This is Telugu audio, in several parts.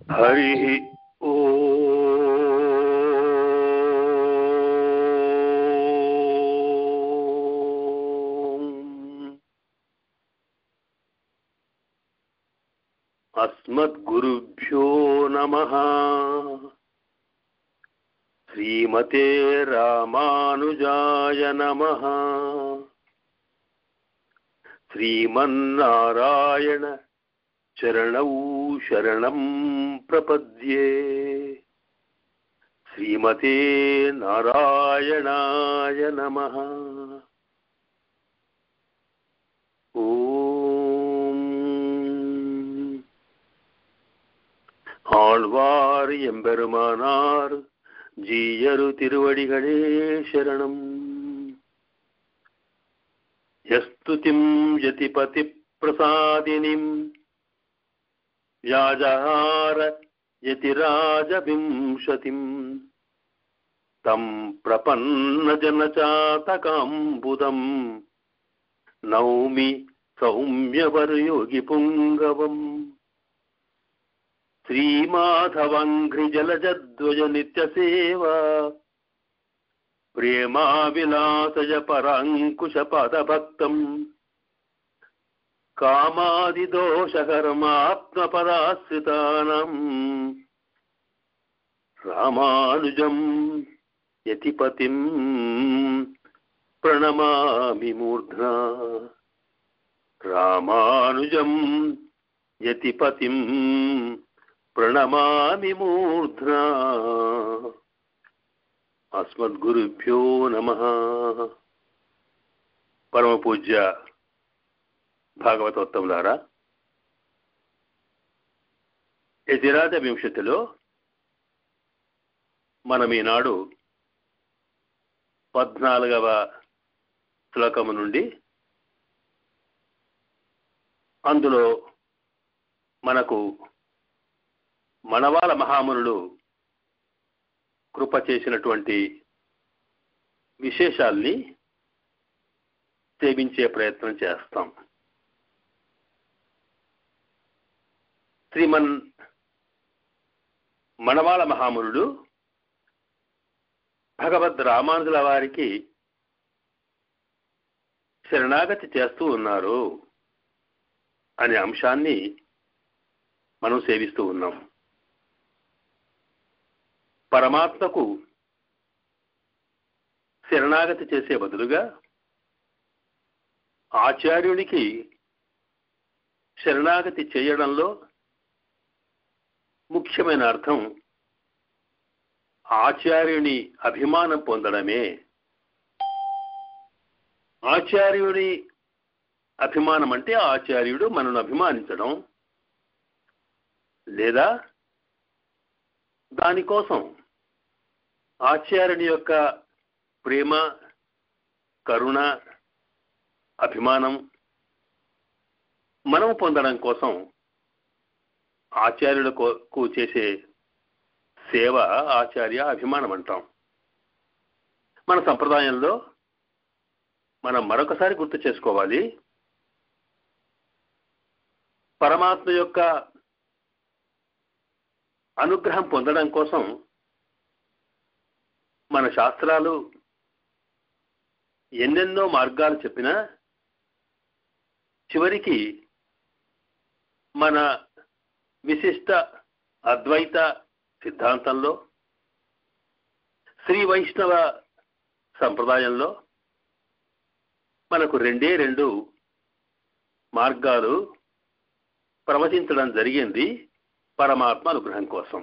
హరి ఓం. అస్మద్గురుభ్యో నమః. శ్రీమతే రామానుజాయ నమః. శ్రీమన్నారాయణ చరణౌ శరణం ప్రపద్యే. శ్రీమతే నారాయణాయ నమః. ఓం. ఆళ్వార్ ఎంబెరుమానార్ జీయరు తిరువడిగళే శరణం. యస్తుతిం యతిపతి ప్రసాదినిం వ్యాజహార యతిరాజవింశతిం తం ప్రపన్నజనచాతకాంబుదం నౌమి సౌమ్యవర్యోగి పుంగవం. శ్రీమాధవాంఘ్రిజలజద్వయ నిత్యసేవా ప్రేమావిలాసయ పరాంకుశ పదభక్తం కామాదిదోషకర్మాత్మపదాశ్రితానాం రామానుజం యతిపతిం ప్రణమామి మూర్ధ్నా. రామానుజం యతిపతిం ప్రణమామి మూర్ధ్నా. అస్మద్గురుభ్యో నమః. పరమ పూజ్య భాగవతోత్తములారా, యతిరాజ వింశతిలో మనం ఈనాడు 14వ శ్లోకము నుండి అందులో మనకు మనవాల మహామునుడు కృప చేసినటువంటి విశేషాల్ని సేవించే ప్రయత్నం చేస్తాం. శ్రీమన్ మనవాల మహామునుడు భగవద్ రామానుజుల వారికి శరణాగతి చేస్తూ ఉన్నారు అనే అంశాన్ని మనం సేవిస్తూ ఉన్నాం. పరమాత్మకు శరణాగతి చేసే బదులుగా ఆచార్యునికి శరణాగతి చేయడంలో ముఖ్యమైన అర్థం ఆచార్యుని అభిమానం పొందడమే. ఆచార్యుని అభిమానం అంటే ఆచార్యుడు మనను అభిమానించడం, లేదా దానికోసం ఆచార్యుని యొక్క ప్రేమ, కరుణ, అభిమానం మనం పొందడం కోసం ఆచార్యులకు చేసే సేవ ఆచార్య అభిమానం అంటాం. మన సంప్రదాయంలో మనం మరొకసారి గుర్తు చేసుకోవాలి, పరమాత్మ యొక్క అనుగ్రహం పొందడం కోసం మన శాస్త్రాలు ఎన్నెన్నో మార్గాలు చెప్పినా చివరికి మన విశిష్ట అద్వైత సిద్ధాంతంలో, శ్రీ వైష్ణవ సంప్రదాయంలో మనకు రెండు మార్గాలు ప్రవచించడం జరిగింది పరమాత్మ అనుగ్రహం కోసం.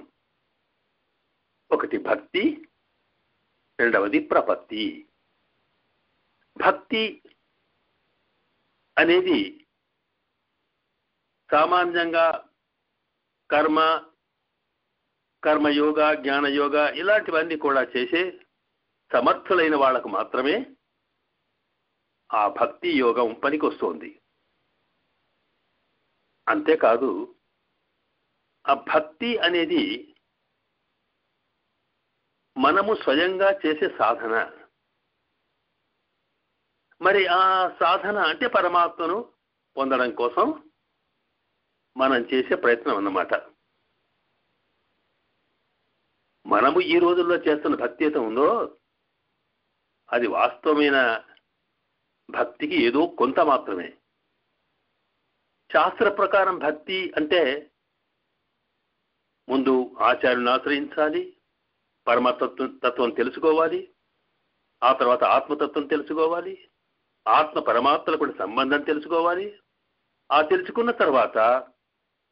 ఒకటి భక్తి, రెండవది ప్రపత్తి. భక్తి అనేది సామాన్యంగా కర్మయోగ, జ్ఞానయోగ ఇలాంటివన్నీ కూడా చేసే సమర్థులైన వాళ్లకు మాత్రమే ఆ భక్తి యోగం పనికొస్తోంది. అంతేకాదు, ఆ భక్తి అనేది మనము స్వయంగా చేసే సాధన. మరి ఆ సాధన అంటే పరమాత్మను పొందడం కోసం మనం చేసే ప్రయత్నం అన్నమాట. మనము ఈ రోజుల్లో చేస్తున్న భక్తి అయితే ఉందో అది వాస్తవమైన భక్తికి ఏదో కొంత మాత్రమే. శాస్త్ర ప్రకారం భక్తి అంటే ముందు ఆచార్యుని ఆశ్రయించాలి, పరమతత్వం తెలుసుకోవాలి, ఆ తర్వాత ఆత్మతత్వం తెలుసుకోవాలి, ఆత్మ పరమాత్మల కూడా సంబంధం తెలుసుకోవాలి. ఆ తెలుసుకున్న తర్వాత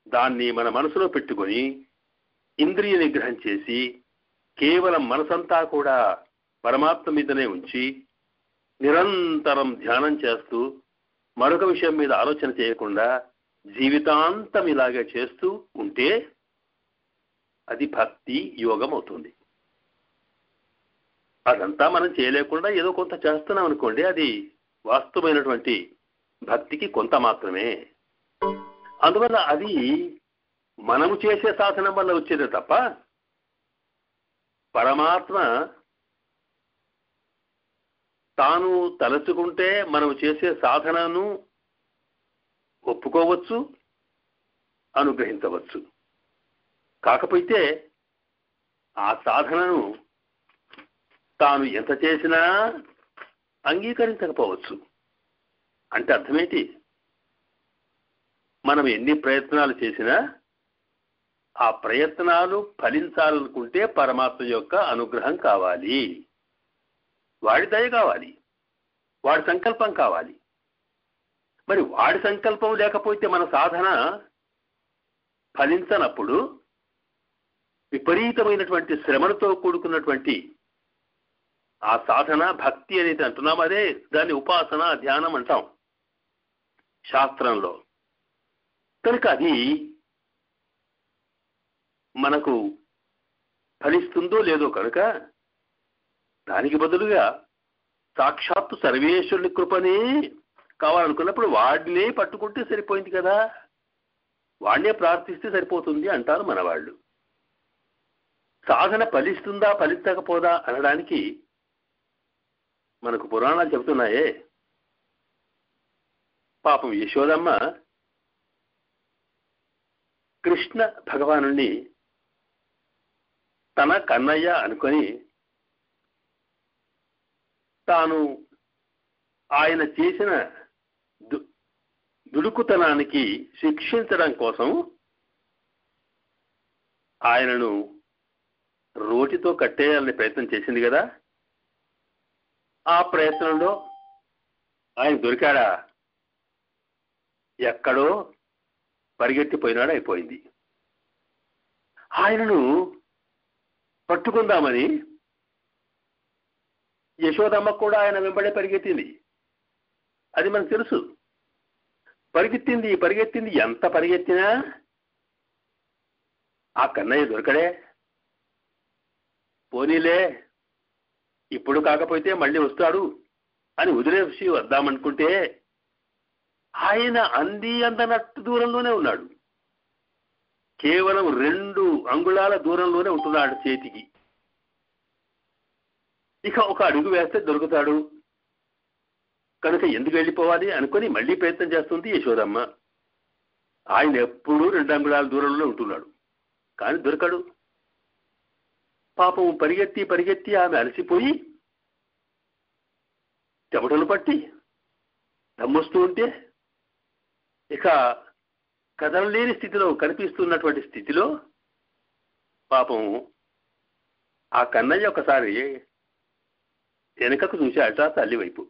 దాన్ని మన మనసులో పెట్టుకొని ఇంద్రియ నిగ్రహం చేసి కేవలం మనసంతా కూడా పరమాత్మ మీదనే ఉంచి నిరంతరం ధ్యానం చేస్తూ మరొక విషయం మీద ఆలోచన చేయకుండా జీవితాంతం ఇలాగే చేస్తూ ఉంటే అది భక్తి యోగం అవుతుంది. అదంతా మనం చేయలేకుండా ఏదో కొంత చేస్తున్నాం అనుకోండి, అది వాస్తవమైనటువంటి భక్తికి కొంత మాత్రమే. అందువల్ల అది మనము చేసే సాధనం వల్ల వచ్చేదే తప్ప పరమాత్మ తాను తలచుకుంటే మనం చేసే సాధనను ఒప్పుకోవచ్చు, అనుగ్రహించవచ్చు. కాకపోతే ఆ సాధనను తాను ఎంత చేసినా అంగీకరించకపోవచ్చు. అంటే అర్థమేంటి? మనం ఎన్ని ప్రయత్నాలు చేసినా ఆ ప్రయత్నాలు ఫలించాలనుకుంటే పరమాత్మ యొక్క అనుగ్రహం కావాలి, వాడి దయ కావాలి, వాడి సంకల్పం కావాలి. మరి వాడి సంకల్పం లేకపోతే మన సాధన ఫలించనప్పుడు విపరీతమైనటువంటి శ్రమలతో కూడుకున్నటువంటి ఆ సాధన భక్తి అనేది అంటున్నాం. అదే దాన్ని ఉపాసన ధ్యానం అంటాం శాస్త్రంలో. కనుక అది మనకు ఫలిస్తుందో లేదో కనుక దానికి బదులుగా సాక్షాత్తు సర్వేశ్వరుని కృపనే కావాలనుకున్నప్పుడు వాడినే పట్టుకుంటే సరిపోయింది కదా, వాడినే ప్రార్థిస్తే సరిపోతుంది అంటారు మన వాళ్ళు. సాధన ఫలిస్తుందా ఫలించకపోదా అనడానికి మనకు పురాణాలు చెబుతున్నాయే. పాపం యశోదమ్మ కృష్ణ భగవానుణ్ణి తన కన్నయ్య అనుకొని తాను ఆయన చేసిన దుడుకుతనానికి శిక్షించడం కోసం ఆయనను రోటితో కట్టేయాలని ప్రయత్నం చేసింది కదా. ఆ ప్రయత్నంలో ఆయన దొరికాడా? ఎక్కడో పరిగెత్తిపోయినాడు, అయిపోయింది. ఆయనను పట్టుకుందామని యశోదమ్మ కూడా ఆయన వెంబడే పరిగెత్తింది. అది మనకు తెలుసు. పరిగెత్తింది ఎంత పరిగెత్తినా ఆ కన్నయ్య దొరకడే. పోనీలే, ఇప్పుడు కాకపోతే మళ్ళీ వస్తాడు అని వదిలేసి వద్దామనుకుంటే ఆయన అందనట్టు దూరంలోనే ఉన్నాడు. కేవలం 2 అంగుళాల దూరంలోనే ఉంటున్నాడు చేతికి. ఇక ఒక అడుగు వేస్తే దొరుకుతాడు కనుక ఎందుకు వెళ్ళిపోవాలి అనుకొని మళ్ళీ ప్రయత్నం చేస్తుంది యశోదమ్మ. ఆయన ఎప్పుడూ 2 అంగుళాల దూరంలో ఉంటున్నాడు, కానీ దొరకడు. పాపం పరిగెత్తి ఆమె అలసిపోయి చెమటలు పట్టి దమ్మొస్తూ ఉంటే ఇక కదలలేని స్థితిలో కనిపిస్తున్నటువంటి స్థితిలో పాపం ఆ కన్నయ్య ఒకసారి వెనకకు చూశాట తల్లి వైపు.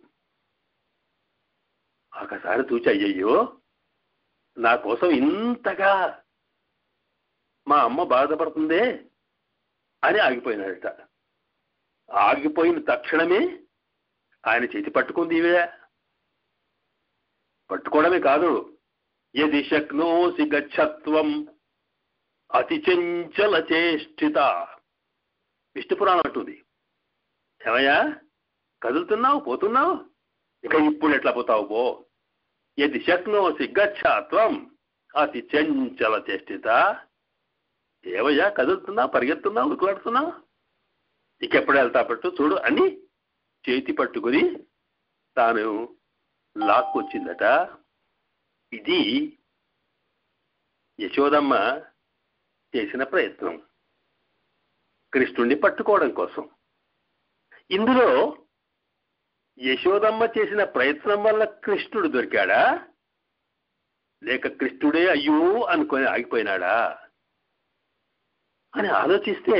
ఒకసారి చూసి అయ్యయ్యో నా కోసం ఇంతగా మా అమ్మ బాధపడుతుందే అని ఆగిపోయినాడట. ఆగిపోయిన తక్షణమే ఆయన చేతి పట్టుకుంది ఇవే. పట్టుకోవడమే కాదు, యది శక్నోసి గచ్చత్వం అతి చంచల చేష్టిత. విష్ణు పురాణం అంటుంది, ఏమయ్యా కదులుతున్నావు, పోతున్నావు, ఇక ఇప్పుడు ఎట్లా పోతావు పో. యది శక్నోసి గచ్చత్వం అతి చంచల చేష్టిత. ఏవయ్యా కదులుతున్నావు, పరిగెత్తున్నావు, ఉరుకులాడుతున్నావు, ఇకెప్పుడు వెళ్తా పట్టు చూడు అని చేతి పట్టుకుని తాను లాక్కొచ్చిందట. ఇది యశోదమ్మ చేసిన ప్రయత్నం. కృష్ణుణ్ణి పట్టుకోవడం కోసం. ఇందులో యశోదమ్మ చేసిన ప్రయత్నం వల్ల కృష్ణుడు దొరికాడా, లేక కృష్ణుడే అయ్యో అనుకొని ఆగిపోయినాడా అని ఆలోచిస్తే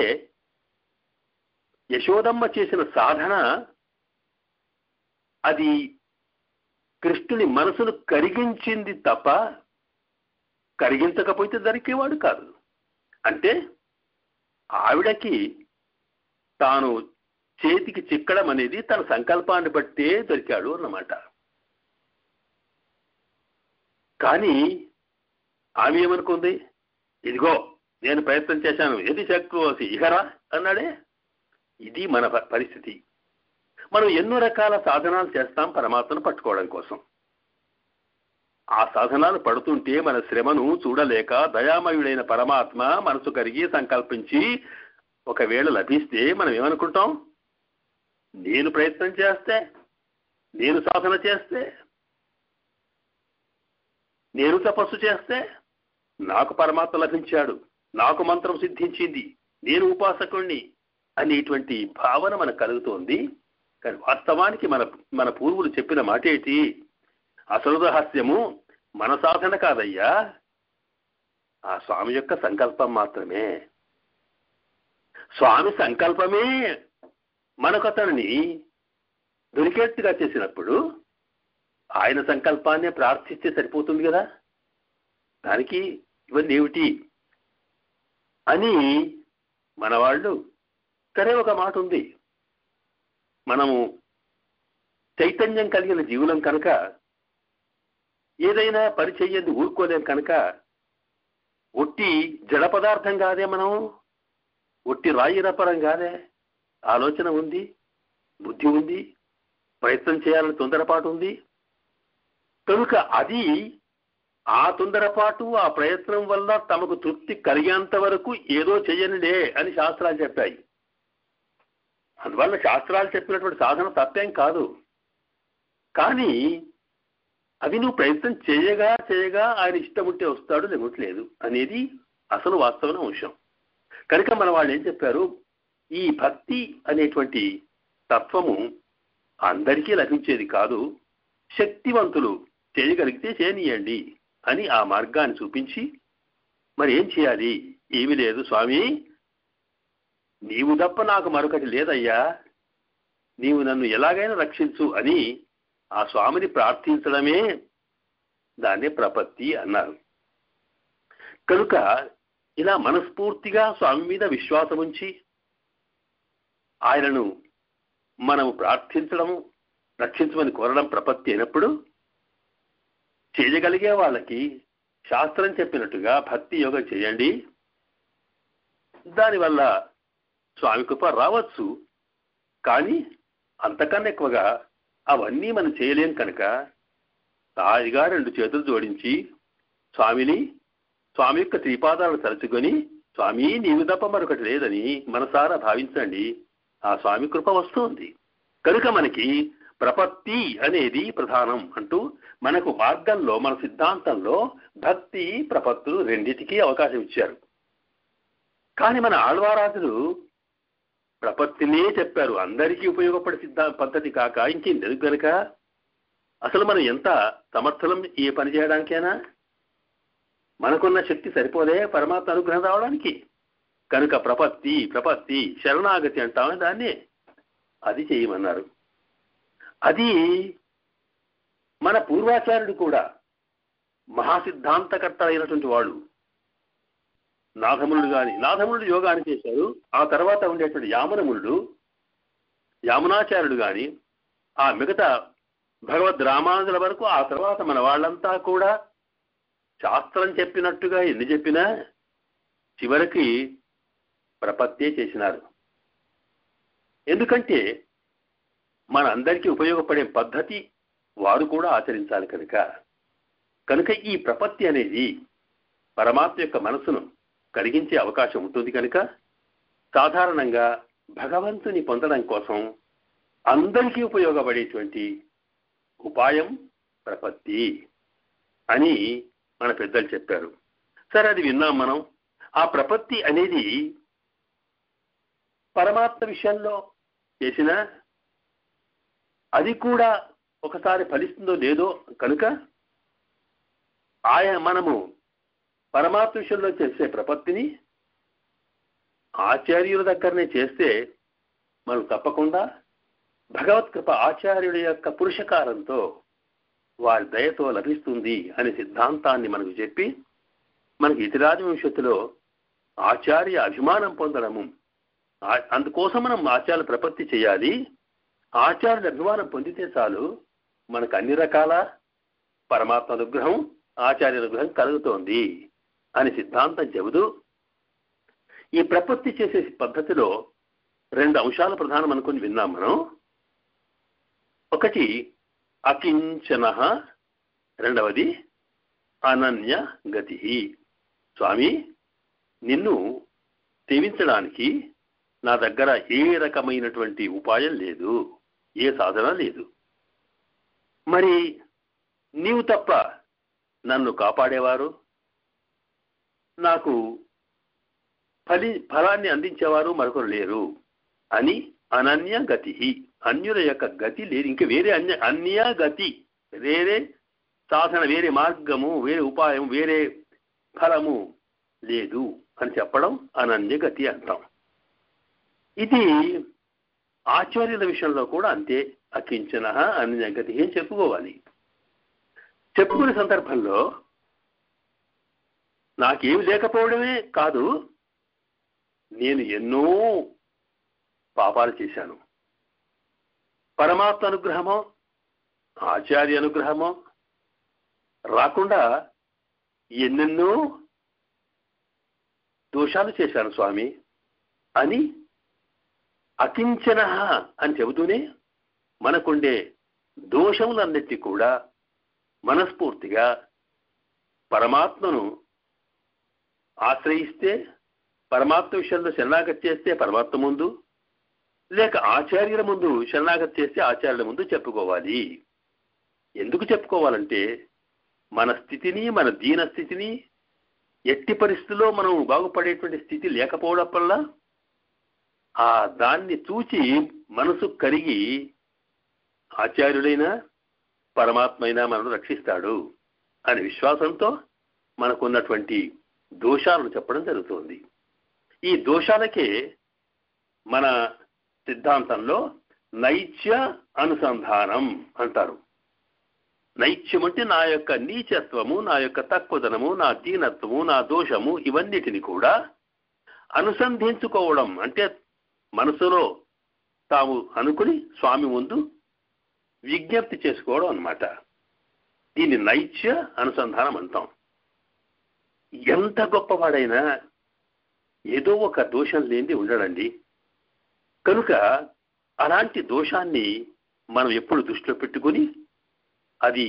యశోదమ్మ చేసిన సాధన అది కృష్ణుని మనసును కరిగించింది తప్ప కరిగించకపోతే దొరికేవాడు కాదు. అంటే ఆవిడకి తాను చేతికి చిక్కడం అనేది తన సంకల్పాన్ని బట్టే దొరికాడు అన్నమాట. కానీ ఆమె ఏమనుకుంది, ఇదిగో నేను ప్రయత్నం చేశాను, ఏది శక్తి ఇహరా అన్నాడే. ఇది మన పరిస్థితి. మనం ఎన్నో రకాల సాధనాలు చేస్తాం పరమాత్మను పట్టుకోవడం కోసం. ఆ సాధనాలు పడుతుంటే మన శ్రమను చూడలేక దయామయుడైన పరమాత్మ మనసు కరిగి సంకల్పించి ఒకవేళ లభిస్తే మనం ఏమనుకుంటాం, నేను ప్రయత్నం చేస్తే, నేను సాధన చేస్తే, నేను తపస్సు చేస్తే నాకు పరమాత్మ లభించాడు, నాకు మంత్రం సిద్ధించింది, నేను ఉపాసకుణ్ణి అనేటువంటి భావన మనకు కలుగుతోంది. కానీ వాస్తవానికి మన పూర్వులు చెప్పిన మాట ఏంటి, అసలు రహస్యము మన సాధన కాదయ్యా, ఆ స్వామి యొక్క సంకల్పం మాత్రమే. స్వామి సంకల్పమే మనకు అతనిని దొరికేట్టుగా చేసినప్పుడు ఆయన సంకల్పాన్నే ప్రార్థిస్తే సరిపోతుంది కదా. దానికి ఇవన్నీ ఏమిటి అని మన వాళ్ళు, సరే ఒక మాట ఉంది, మనము చైతన్యం కలిగిన జీవులం కనుక ఏదైనా పని చెయ్యదు ఊరుకోలేం కనుక ఒట్టి జడ పదార్థం కాదే, మనం ఒట్టి రాయి రపరం కాదే, ఆలోచన ఉంది, బుద్ధి ఉంది, ప్రయత్నం చేయాలని తొందరపాటు ఉంది. కనుక అది ఆ తొందరపాటు ఆ ప్రయత్నం వల్ల తమకు తృప్తి కలిగేంత వరకు ఏదో చెయ్యనిలే అని శాస్త్రాలు చెప్పాయి. అందువల్ల శాస్త్రాలు చెప్పినటువంటి సాధన తప్పేం కాదు. కానీ అవి నువ్వు ప్రయత్నం చేయగా చేయగా ఆయన ఇష్టం ఉంటే వస్తాడు, లేవట్లేదు అనేది అసలు వాస్తవమైన అంశం. కనుక మన వాళ్ళు ఏం చెప్పారు, ఈ భక్తి అనేటువంటి తత్వము అందరికీ లభించేది కాదు, శక్తివంతులు చేయగలిగితే చేయనీయండి అని ఆ మార్గాన్ని చూపించి, మరి ఏం చేయాలి, ఏమీ లేదు స్వామి, నీవు తప్ప నాకు మరొకటి లేదయ్యా, నీవు నన్ను ఎలాగైనా రక్షించు అని ఆ స్వామిని ప్రార్థించడమే దాన్నే ప్రపత్తి అన్నారు. కనుక ఇలా మనస్ఫూర్తిగా స్వామి మీద విశ్వాసం ఉంచి ఆయనను మనము ప్రార్థించడము, రక్షించమని కోరడం ప్రపత్తి అయినప్పుడు చేయగలిగే వాళ్ళకి శాస్త్రం చెప్పినట్టుగా భక్తి యోగం చేయండి, దానివల్ల స్వామి కృప రావచ్చు. కానీ అంతకన్నా ఎక్కువగా అవన్నీ మనం చేయలేం కనుక హాయిగా 2 చేతులు జోడించి స్వామి యొక్క త్రిపాదాలను తలుచుకొని, స్వామి నీవు తప్ప మరొకటి లేదని మనసారా భావించండి, ఆ స్వామి కృప వస్తుంది. కనుక మనకి ప్రపత్తి అనేది ప్రధానం అంటూ మనకు మార్గంలో, మన సిద్ధాంతంలో భక్తి ప్రపత్తులు రెండింటికీ అవకాశం ఇచ్చారు. కానీ మన ఆళ్వారాజులు ప్రపత్తినే చెప్పారు, అందరికీ ఉపయోగపడే పద్ధతి కాక ఇంకేంది కనుక. అసలు మనం ఎంత సమర్థులం ఈ పని చేయడానికైనా, మనకున్న శక్తి సరిపోదే పరమాత్మ అనుగ్రహం రావడానికి. కనుక ప్రపత్తి శరణాగతి అంటామని దాన్ని, అది చేయమన్నారు. అది మన పూర్వాచార్యుడు కూడా మహాసిద్ధాంతకర్త అయినటువంటి వాడు నాథమునుడు యోగాన్ని చేశారు. ఆ తర్వాత ఉండేటువంటి యామునాచార్యుడు కానీ ఆ మిగతా భగవద్ రామానుజుల వరకు, ఆ తర్వాత మన వాళ్ళంతా కూడా శాస్త్రం చెప్పినట్టుగా ఎన్ని చెప్పినా చివరికి ప్రపత్తే చేసినారు. ఎందుకంటే మన అందరికీ ఉపయోగపడే పద్ధతి వారు కూడా ఆచరించాలి కనుక ఈ ప్రపత్తి అనేది పరమాత్మ యొక్క మనసును కలిగించే అవకాశం ఉంటుంది. కనుక సాధారణంగా భగవంతుని పొందడం కోసం అందరికీ ఉపయోగపడేటువంటి ఉపాయం ప్రపత్తి అని మన పెద్దలు చెప్పారు. సరే, అది విన్నాం మనం. ఆ ప్రపత్తి అనేది పరమాత్మ విషయంలో చేసినా అది కూడా ఒకసారి ఫలిస్తుందో లేదో కనుక మనము పరమాత్మ విషయంలో చేసే ప్రపత్తిని ఆచార్యుల దగ్గరనే చేస్తే మనం తప్పకుండా భగవత్కృప ఆచార్యుడి యొక్క పురుషకారంతో వారి దయతో లభిస్తుంది అనే సిద్ధాంతాన్ని మనకు చెప్పి మనకి ఇతిరాజవంశత్తులో ఆచార్య అభిమానం పొందడము, అందుకోసం మనం ఆచార్య ప్రపత్తి చేయాలి. ఆచార్యుల అభిమానం పొందితే చాలు మనకు అన్ని రకాల పరమాత్మ అనుగ్రహం ఆచార్య అనుగ్రహం కలుగుతోంది అని సిద్ధాంతం చెబుతూ ఈ ప్రపత్తి చేసే పద్ధతిలో 2 అంశాలు ప్రధానం అనుకుని విన్నాం మనం. ఒకటి అకించన, రెండవది అనన్య గతి. స్వామి, నిన్ను సేవించడానికి నా దగ్గర ఏ రకమైనటువంటి ఉపాయం లేదు, ఏ సాధన లేదు. మరి నీవు తప్ప నన్ను కాపాడేవారు, నాకు ఫలాన్ని అందించేవారు మరొకరు లేరు అని అనన్య గతి, అన్యుల యొక్క గతి లేదు, ఇంక వేరే అన్య గతి, వేరే సాధన, వేరే మార్గము, వేరే ఉపాయం, వేరే ఫలము లేదు అని చెప్పడం అనన్య గతి అంటాం. ఇది ఆచార్యుల విషయంలో కూడా అంతే. అకించన అనన్య గతి ఏం చెప్పుకోవాలి. చెప్పుకునే సందర్భంలో నాకేమి లేకపోవడమే కాదు, నేను ఎన్నో పాపాలు చేశాను. పరమాత్మ అనుగ్రహమో ఆచార్య అనుగ్రహమో రాకుండా ఎన్నెన్నో దోషాలు చేశాను స్వామి అని అకించన అని చెబుతూనే మనకుండే దోషములన్నిటి కూడా మనస్ఫూర్తిగా పరమాత్మను ఆశ్రయిస్తే, పరమాత్మ విషయంలో శరణాగతి చేస్తే పరమాత్మ ముందు, లేక ఆచార్యుల ముందు శరణాగతి చేస్తే ఆచార్యుల ముందు చెప్పుకోవాలి. ఎందుకు చెప్పుకోవాలంటే మన స్థితిని, మన దీన స్థితిని, ఎట్టి పరిస్థితుల్లో మనం బాగుపడేటువంటి స్థితి లేకపోవడం వల్ల దాన్ని చూచి మనసు కరిగి ఆచార్యుడైనా పరమాత్మ అయినా మనను రక్షిస్తాడు అనే విశ్వాసంతో మనకున్నటువంటి దోషాలను చెప్పడం జరుగుతుంది. ఈ దోషాలకే మన సిద్ధాంతంలో నైత్య అనుసంధానం అంటారు. నైత్యం అంటే నా యొక్క నీచత్వము, నా యొక్క తక్కువదనము, నా దీనత్వము, నా దోషము, ఇవన్నిటిని కూడా అనుసంధించుకోవడం అంటే మనసులో తాము అనుకుని స్వామి ముందు విజ్ఞప్తి చేసుకోవడం అన్నమాట. దీన్ని నైత్య అనుసంధానం అంటాం. ఎంత గొప్పవాడైనా ఏదో ఒక దోషం లేనిది ఉండడండి. కనుక అలాంటి దోషాన్ని మనం ఎప్పుడు దృష్టిలో పెట్టుకుని అది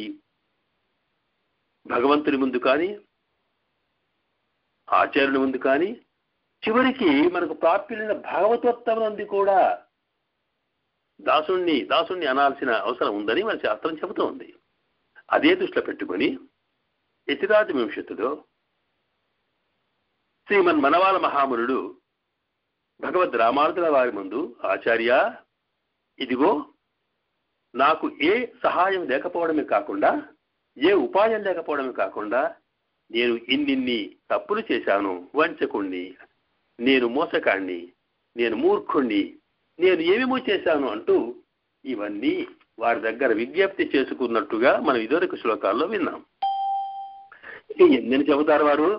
భగవంతుని ముందు కానీ ఆచార్యుని ముందు కానీ చివరికి మనకు ప్రాప్యులైన భాగవతోత్తమునంది కూడా దాసుణ్ణి అనాల్సిన అవసరం ఉందని మన శాస్త్రం చెబుతూ ఉంది. అదే దృష్టిలో పెట్టుకుని యతిరాజవంశత్తులో శ్రీమన్ మనవాల మహామునుడు భగవద్ రామానుజుల వారి ముందు, ఆచార్య, ఇదిగో నాకు ఏ సహాయం లేకపోవడమే కాకుండా, ఏ ఉపాయం లేకపోవడమే కాకుండా నేను ఇన్నిన్ని తప్పులు చేశాను, వంచకుణ్ణి, నేను మోసకాణ్ణి, నేను మూర్ఖుణ్ణి, నేను ఏమేమో చేశాను అంటూ ఇవన్నీ వారి దగ్గర విజ్ఞప్తి చేసుకున్నట్టుగా మనం ఇదివరకు శ్లోకాల్లో విన్నాం. ఎన్ని చెబుతారు వారు.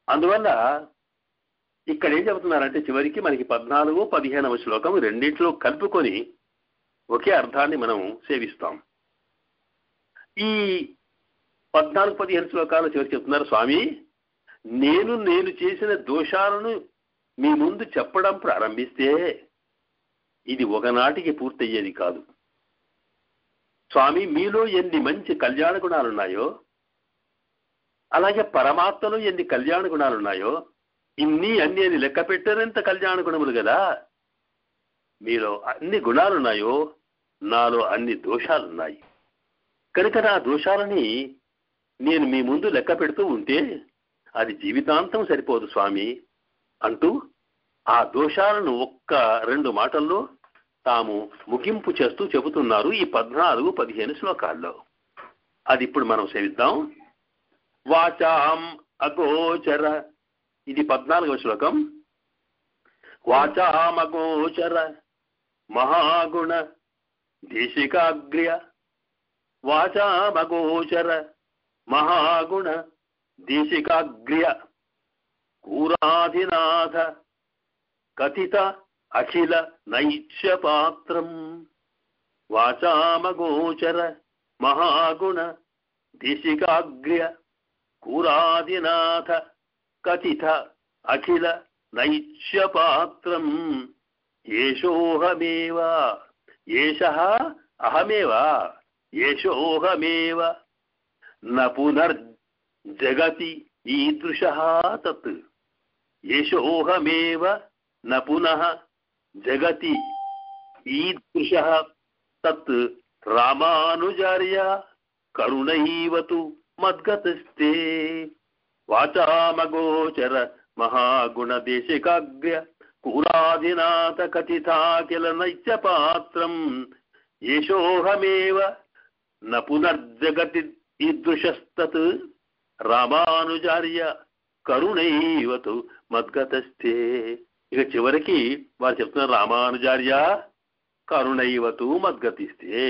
అందువల్ల ఇక్కడ ఏం చెబుతున్నారంటే చివరికి మనకి 14, 15వ శ్లోకం రెండింటిలో కలుపుకొని ఒకే అర్థాన్ని మనం సేవిస్తాం. ఈ 14, 15 శ్లోకాలు చివరికి చెప్తున్నారు, స్వామి, నేను చేసిన దోషాలను మీ ముందు చెప్పడం ప్రారంభిస్తే ఇది ఒకనాటికి పూర్తయ్యేది కాదు. స్వామి, మీలో ఎన్ని మంచి కళ్యాణ గుణాలున్నాయో, అలాగే పరమాత్మలో ఎన్ని కళ్యాణ గుణాలున్నాయో, అన్ని అని లెక్క పెట్టేంత కళ్యాణ గుణములు కదా. మీలో అన్ని గుణాలున్నాయో నాలో అన్ని దోషాలున్నాయి. కనుక నా దోషాలని నేను మీ ముందు లెక్క పెడుతూ ఉంటే అది జీవితాంతం సరిపోదు స్వామి అంటూ ఆ దోషాలను ఒక్క 2 మాటల్లో తాము ముగింపు చేస్తూ చెబుతున్నారు ఈ 14-15 శ్లోకాల్లో. అది ఇప్పుడు మనం సేవిద్దాం. వాచాం అగోచర, ఇది 14వ శ్లోకం. వాచామగోచర మహాగుణ దేశికాగ్ర్య, వాచామగోచర మహాగుణ దేశికాగ్ర్య కూరాధినాథ కథిత అఖిల నైత్యపాత్రం. వాచామగోచర మహాగుణ దేశికాగ్ర్య కూరాధినాథ కథిత అఖిల నైత్యపాత్రం. ఏషోహమేవ, ఏషః అహమేవ, ఏషోహమేవ న పునర్జగతి ఈదృశః తత్. ఏషోహమేవ న పునః జగతి ఈదృశః తత్. రామానుజార్య కరుణైవతు మద్గతస్తే. వాచామగోచర మహాగుణ దేశికాగ్ర్య కూరాధినాథ కథితాఖిల నైత్యపాత్రం. ఏషోహమేవ న పునర్జగతి ఈదృశస్తత్. రామానుజార్య కరుణైవతు మద్గతస్తే. ఇక చివరికి వారు చెప్తున్నారు, రామానుజార్య కరుణైవతు మద్గతిస్తే.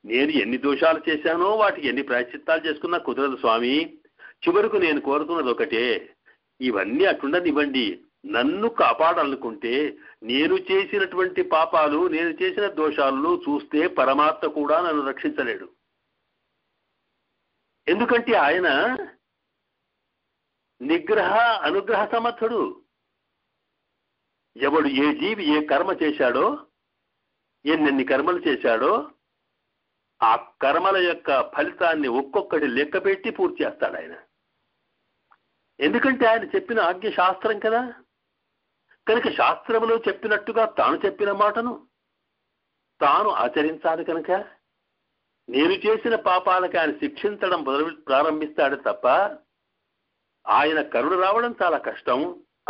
నేను ఎన్ని దోషాలు చేశానో వాటికి ఎన్ని ప్రాయశ్చిత్తాలు చేసుకున్నా కుదరదు స్వామి. చివరకు నేను కోరుతున్నది ఒకటే, ఇవన్నీ అట్లుండనివ్వండి, నన్ను కాపాడాలనుకుంటే నేను చేసినటువంటి పాపాలు, నేను చేసిన దోషాలను చూస్తే పరమాత్మ కూడా నన్ను రక్షించలేడు. ఎందుకంటే ఆయన నిగ్రహ అనుగ్రహ సమర్థుడు. ఎవడు ఏ జీవి ఏ కర్మ చేశాడో, ఎన్నెన్ని కర్మలు చేశాడో ఆ కర్మల యొక్క ఫలితాన్ని ఒక్కొక్కటి లెక్కపెట్టి పూర్తి చేస్తాడు ఆయన. ఎందుకంటే ఆయన చెప్పిన ఆజ్ఞ శాస్త్రం కదా, కనుక శాస్త్రములో చెప్పినట్టుగా తాను చెప్పిన మాటను తాను ఆచరించాలి. కనుక నేను చేసిన పాపాలకు ఆయన శిక్షించడం ప్రారంభిస్తాడు తప్ప ఆయన కరుణ రావడం చాలా కష్టం.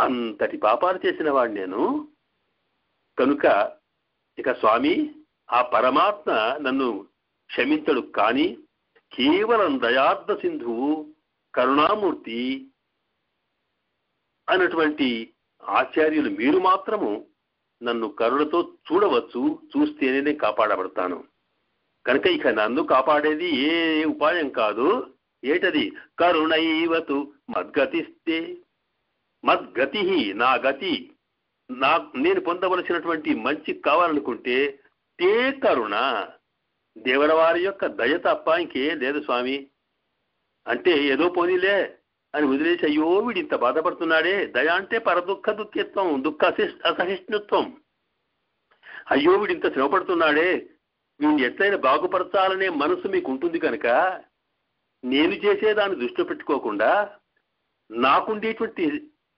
అంతటి పాపాలు చేసిన వాడు నేను. కనుక ఇక స్వామి ఆ పరమాత్మ నన్ను క్షమించడు, కానీ కేవలం దయార్థ సింధువు కరుణామూర్తి అన్నటువంటి ఆచార్యులు మీరు మాత్రము నన్ను కరుణతో చూడవచ్చు, చూస్తేనే నేను కాపాడబడతాను. కనుక ఇక నన్ను కాపాడేది ఏ ఉపాయం కాదు. ఏటది? కరుణైవతు మద్గతిస్తే. మద్గతి, నా గతి, నేను పొందవలసినటువంటి మంచి కావాలనుకుంటే తే కరుణ, దేవరవారి యొక్క దయ తప్ప ఇంకే లేదు స్వామి. అంటే ఏదో పోనీలే అని వదిలేసి, అయ్యో వీడు ఇంత బాధపడుతున్నాడే. దయ అంటే పరదుఃఖ దుఃఖిత్వం, దుఃఖ అసహిష్ణుత్వం. అయ్యో వీడు ఇంత శ్రమపడుతున్నాడే, వీడిని ఎట్లయినా బాగుపరచాలనే మనసు మీకు ఉంటుంది. కనుక నేను చేసేదాన్ని దృష్టిలో పెట్టుకోకుండా నాకుండేటువంటి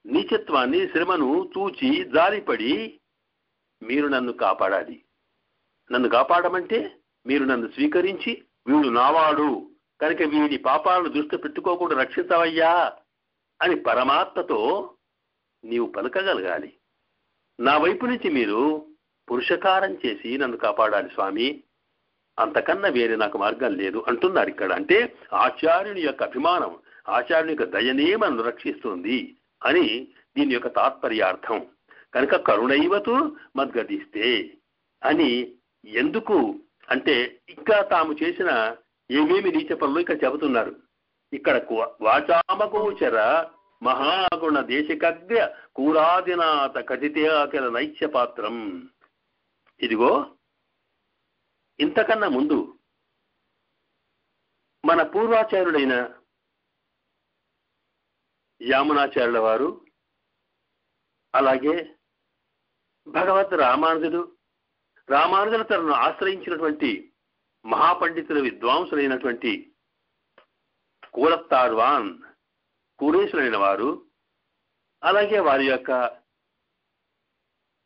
నీచత్వాన్ని, శ్రమను చూచి జాలిపడి మీరు నన్ను కాపాడాలి. నన్ను కాపాడమంటే మీరు నన్ను స్వీకరించి వీడు నావాడు కనుక వీడి పాపాలను దృష్టి పెట్టుకోకుండా రక్షించవయ్యా అని పరమాత్మతో నీవు పలకగలగాలి. నా వైపు నుంచి మీరు పురుషకారం చేసి నన్ను కాపాడాలి స్వామి, అంతకన్నా వేరే నాకు మార్గం లేదు అంటున్నారు ఇక్కడ. అంటే ఆచార్యుని యొక్క అభిమానం, ఆచార్యుని యొక్క దయనే మనను రక్షిస్తుంది అని దీని యొక్క తాత్పర్యార్థం. కనుక కరుణైవతు మద్గతిస్తే అని ఎందుకు అంటే ఇంకా తాము చేసిన ఏమేమి నీచ పనులు ఇక్కడ చెబుతున్నారు. ఇక్కడ వాచామగోచర మహాగుణ దేశికగ్ర కూరాదినాథ కథితేకిల నైత్య పాత్రం. ఇదిగో ఇంతకన్నా ముందు మన పూర్వాచార్యుడైన యామునాచార్యుల వారు, అలాగే భగవద్ రామానుజుల తనను ఆశ్రయించినటువంటి మహాపండితుల విద్వాంసులైనటువంటి కూరత్తార్వాన్ కూరేశులైన వారు, అలాగే వారి యొక్క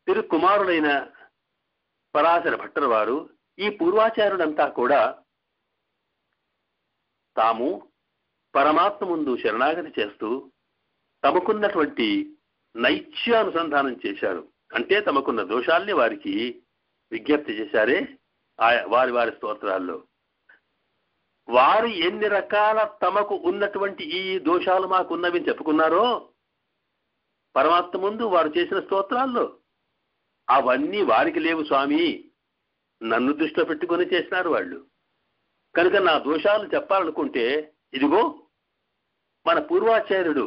తిరుకుమారులైన పరాశర భట్టర్ వారు, ఈ పూర్వాచార్యులంతా కూడా తాము పరమాత్మ ముందు శరణాగతి చేస్తూ తమకున్నటువంటి నైత్యానుసంధానం చేశారు. అంటే తమకున్న దోషాల్ని వారికి విజ్ఞప్తి చేశారే వారి వారి స్తోత్రాల్లో. వారు ఎన్ని రకాల తమకు ఉన్నటువంటి ఈ దోషాలు మాకున్నవి చెప్పుకున్నారో పరమాత్మ ముందు వారు చేసిన స్తోత్రాల్లో, అవన్నీ వారికి లేవు స్వామి, నన్ను దృష్టిలో పెట్టుకొని చేసినారు వాళ్ళు. కనుక నా దోషాలు చెప్పాలనుకుంటే ఇదిగో మన పూర్వాచార్యుడు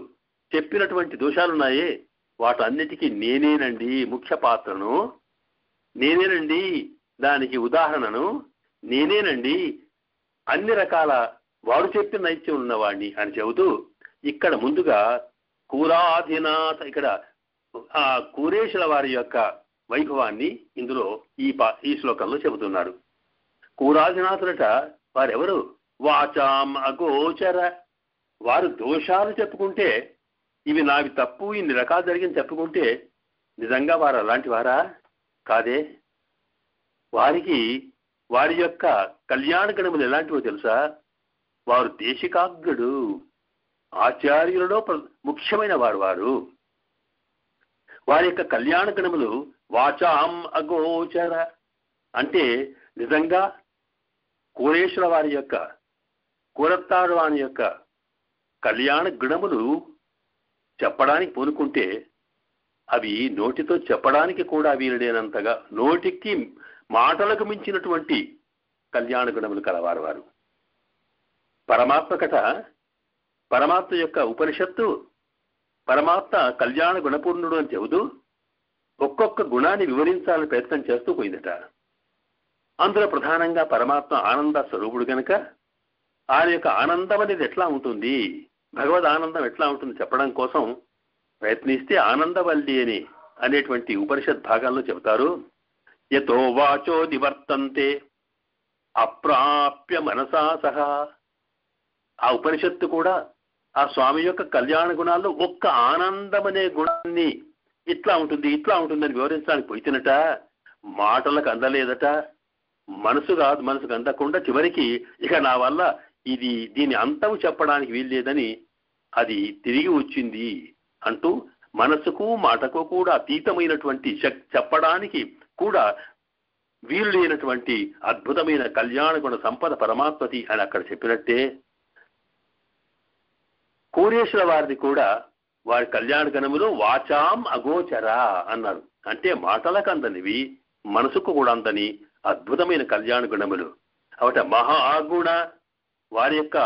చెప్పినటువంటి దోషాలున్నాయే వాటన్నిటికీ నేనేనండి ముఖ్య పాత్రను, నేనేనండి దానికి ఉదాహరణను, నేనేనండి అన్ని రకాల వాడు చెప్పిన నైత్యం ఉన్నవాడిని అని చెబుతూ ఇక్కడ ముందుగా కూరాధినాథ, ఇక్కడ ఆ కూరేశుల వారి యొక్క వైభవాన్ని ఇందులో ఈ శ్లోకంలో చెబుతున్నారు. కూరాధినాథులట వారెవరు? వాచాం అగోచర. వారు దోషాలు చెప్పుకుంటే ఇవి నావి తప్పు, ఇన్ని రకాలు జరిగింది చెప్పుకుంటే నిజంగా వారు అలాంటి వారా? కాదే. వారికి వారి యొక్క కళ్యాణ గణములు ఎలాంటివో తెలుసా? వారు దేశికాగ్రుడు, ఆచార్యులలో ముఖ్యమైన వారు. వారి యొక్క కళ్యాణ గణములు వాచాం అగోచర అంటే నిజంగా కూరేశ్వర వారి యొక్క, కూరత్తాడు వారి యొక్క కళ్యాణ గుణములు చెప్పడానికి పూనుకుంటే అవి నోటితో చెప్పడానికి కూడా వీలుడేనంతగా నోటికి మాటలకు మించినటువంటి కళ్యాణ గుణములు కలవారు వారు. పరమాత్మ కథ, పరమాత్మ యొక్క ఉపనిషత్తు పరమాత్మ కళ్యాణ గుణపూర్ణుడు అని చెబుతూ ఒక్కొక్క గుణాన్ని వివరించాలని ప్రయత్నం చేస్తూ పోయిందట. అందులో ప్రధానంగా పరమాత్మ ఆనంద స్వరూపుడు కనుక ఆయన యొక్క ఆనందం అనేది ఎట్లా ఉంటుంది, భగవద్ ఆనందం ఎట్లా ఉంటుంది చెప్పడం కోసం ప్రయత్నిస్తే ఆనందవల్లి అనేటువంటి ఉపనిషత్ భాగాల్లో చెబుతారు. యతో వాచో నివర్తంతే అప్రాప్య మనసా సహా. ఆ ఉపనిషత్తు కూడా ఆ స్వామి యొక్క కళ్యాణ గుణాల్లో ఒక్క ఆనందం అనే గుణాన్ని ఇట్లా ఉంటుంది ఇట్లా ఉంటుందని వివరించడానికి పోయినట మాటలకు అందలేదట. మనసుకు అందకుండా చివరికి ఇక నా వల్ల దీని అంతం చెప్పడానికి వీల్లేదని అది తిరిగి వచ్చింది అంటూ మనసుకు మాటకు కూడా అతీతమైనటువంటి చెప్పడానికి కూడా వీలు లేనటువంటి అద్భుతమైన కళ్యాణ గుణ సంపద పరమాత్మతి అని అక్కడ చెప్పినట్టే కూరేశ్వర వారిది కూడా వారి కళ్యాణ గణములు వాచాం అగోచర అన్నారు. అంటే మాటలకు అందనివి, మనసుకు కూడా అందని అద్భుతమైన కళ్యాణ గుణములు అవట. మహాగుణ వారి యొక్క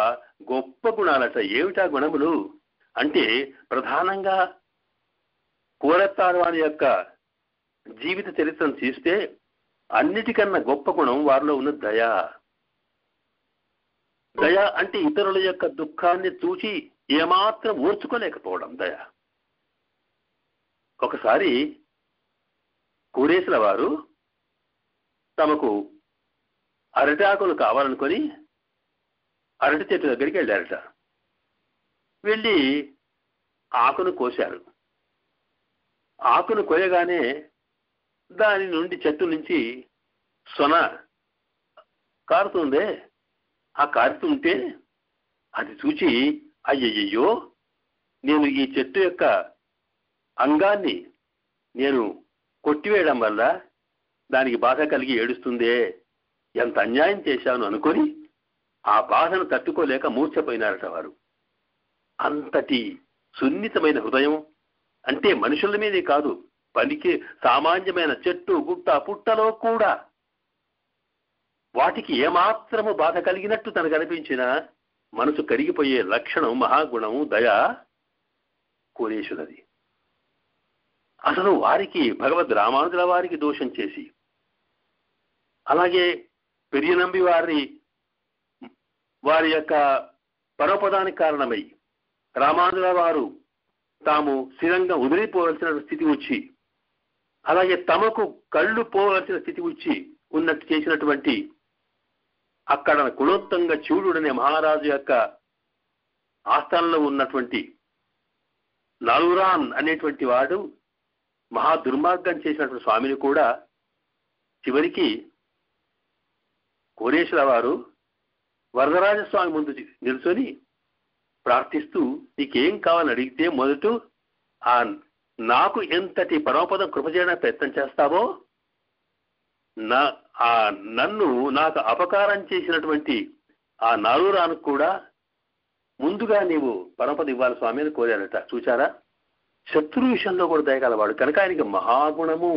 గొప్ప గుణాలట. ఏమిటా గుణములు అంటే ప్రధానంగా కూరత్తాడు వారి యొక్క జీవిత చరిత్రను చూస్తే అన్నిటికన్నా గొప్ప గుణం వారిలో ఉన్న దయ. దయ అంటే ఇతరుల యొక్క దుఃఖాన్ని చూచి ఏమాత్రం ఓర్చుకోలేకపోవడం దయ. ఒకసారి కూరేశ్వర వారు తమకు అరటాకులు కావాలనుకొని అరటి చెట్టు దగ్గరికి వెళ్ళారట. వెళ్ళి ఆకును కోశారు. ఆకును కోయగానే దాని నుండి చెట్టు నుంచి సొన కారుతుందే. ఆ కారుతుంటే అది చూచి అయ్యయ్యో, నేను ఈ చెట్టు యొక్క అంగాన్ని నేను కొట్టివేయడం వల్ల దానికి బాధ కలిగి ఏడుస్తుందే, ఎంత అన్యాయం చేశాను అనుకొని ఆ బాధను తట్టుకోలేక మూర్ఛపోయినారట వారు. అంతటి సున్నితమైన హృదయం. అంటే మనుషుల మీదే కాదు, పనికి సామాన్యమైన చెట్టు గుట్ట పుట్టలో కూడా వాటికి ఏమాత్రము బాధ కలిగినట్టు తనకు అనిపించిన మనసు కరిగిపోయే లక్షణం మహాగుణము దయ కూరేశులది. అసలు వారికి భగవద్ రామానుజుల వారికి దోషం చేసి, అలాగే పెరియనంబి వారి యొక్క పరోపదానికి కారణమై రామానుజుల వారు తాము స్థిరంగా వదిలిపోవలసిన స్థితి వచ్చి, అలాగే తమకు కళ్ళు పోవలసిన స్థితి వచ్చి ఉన్నట్టు చేసినటువంటి అక్కడ కులోత్తంగ చూడుడనే మహారాజు యొక్క ఆస్థానంలో ఉన్నటువంటి నాలురాన్ అనేటువంటి వాడు మహా దుర్మార్గం చేసినటువంటి స్వామిని కూడా చివరికి కోరేశ్వర వారు వరదరాజస్వామి ముందు నిల్చొని ప్రార్థిస్తూ నీకేం కావాలని అడిగితే మొదట ఆ నాకు ఎంతటి పరమపదం కృప చేయడానికి ప్రయత్నం చేస్తావో నన్ను నాకు అపకారం చేసినటువంటి ఆ నారూరానికి కూడా ముందుగా నీవు పరమపద ఇవ్వాలి స్వామి అని కోరారట. చూచారా, శత్రు విషయంలో కూడా దయగలవాడు కనుక ఆయనకి మహాగుణము.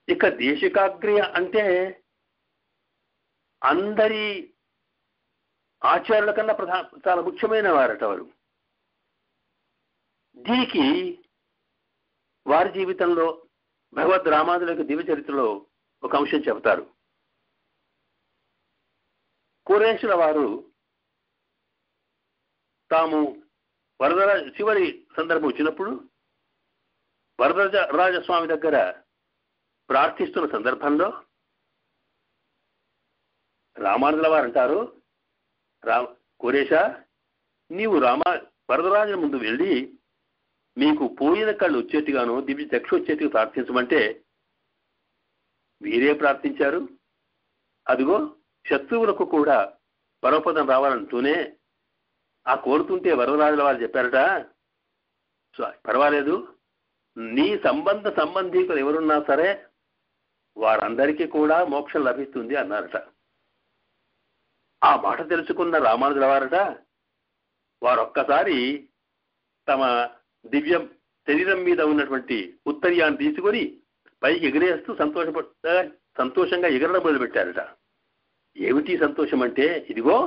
ఇక దేశికాగ్ర్య అంటే అందరి ఆచార్యుల కన్నా చాలా ముఖ్యమైన వారట వారు. దీనికి వారి జీవితంలో భగవద్ రామానుజుల యొక్క దివ్య చరిత్రలో ఒక అంశం చెబుతారు. కురేషుల వారు తాము వరదరాజ చివరి సందర్భం వచ్చినప్పుడు వరదరాజస్వామి దగ్గర ప్రార్థిస్తున్న సందర్భంలో రామానుజుల వారు అంటారు, కురేష, నీవు వరదరాజుల ముందు వెళ్ళి మీకు పోయిన కళ్ళు వచ్చేట్టుగాను దివ్య చక్షు వచ్చేట్టుగా ప్రార్థించమంటే వీరే ప్రార్థించారు. అదిగో శత్రువులకు కూడా పరమపదం రావాలంటూనే ఆ కోరుతుంటే వరదరాజుల వారు చెప్పారట, పర్వాలేదు, నీ సంబంధీకులు ఎవరున్నా సరే వారందరికీ కూడా మోక్షం లభిస్తుంది అన్నారట. ఆ మాట తెలుసుకున్న రామానుజుల వారట వారొక్కసారి తమ దివ్యం శరీరం మీద ఉన్నటువంటి ఉత్తరీయాన్ని తీసుకొని పైకి ఎగిరేస్తూ సంతోషంగా ఎగరడం మొదలుపెట్టారట. ఏమిటి సంతోషం అంటే, ఇదిగో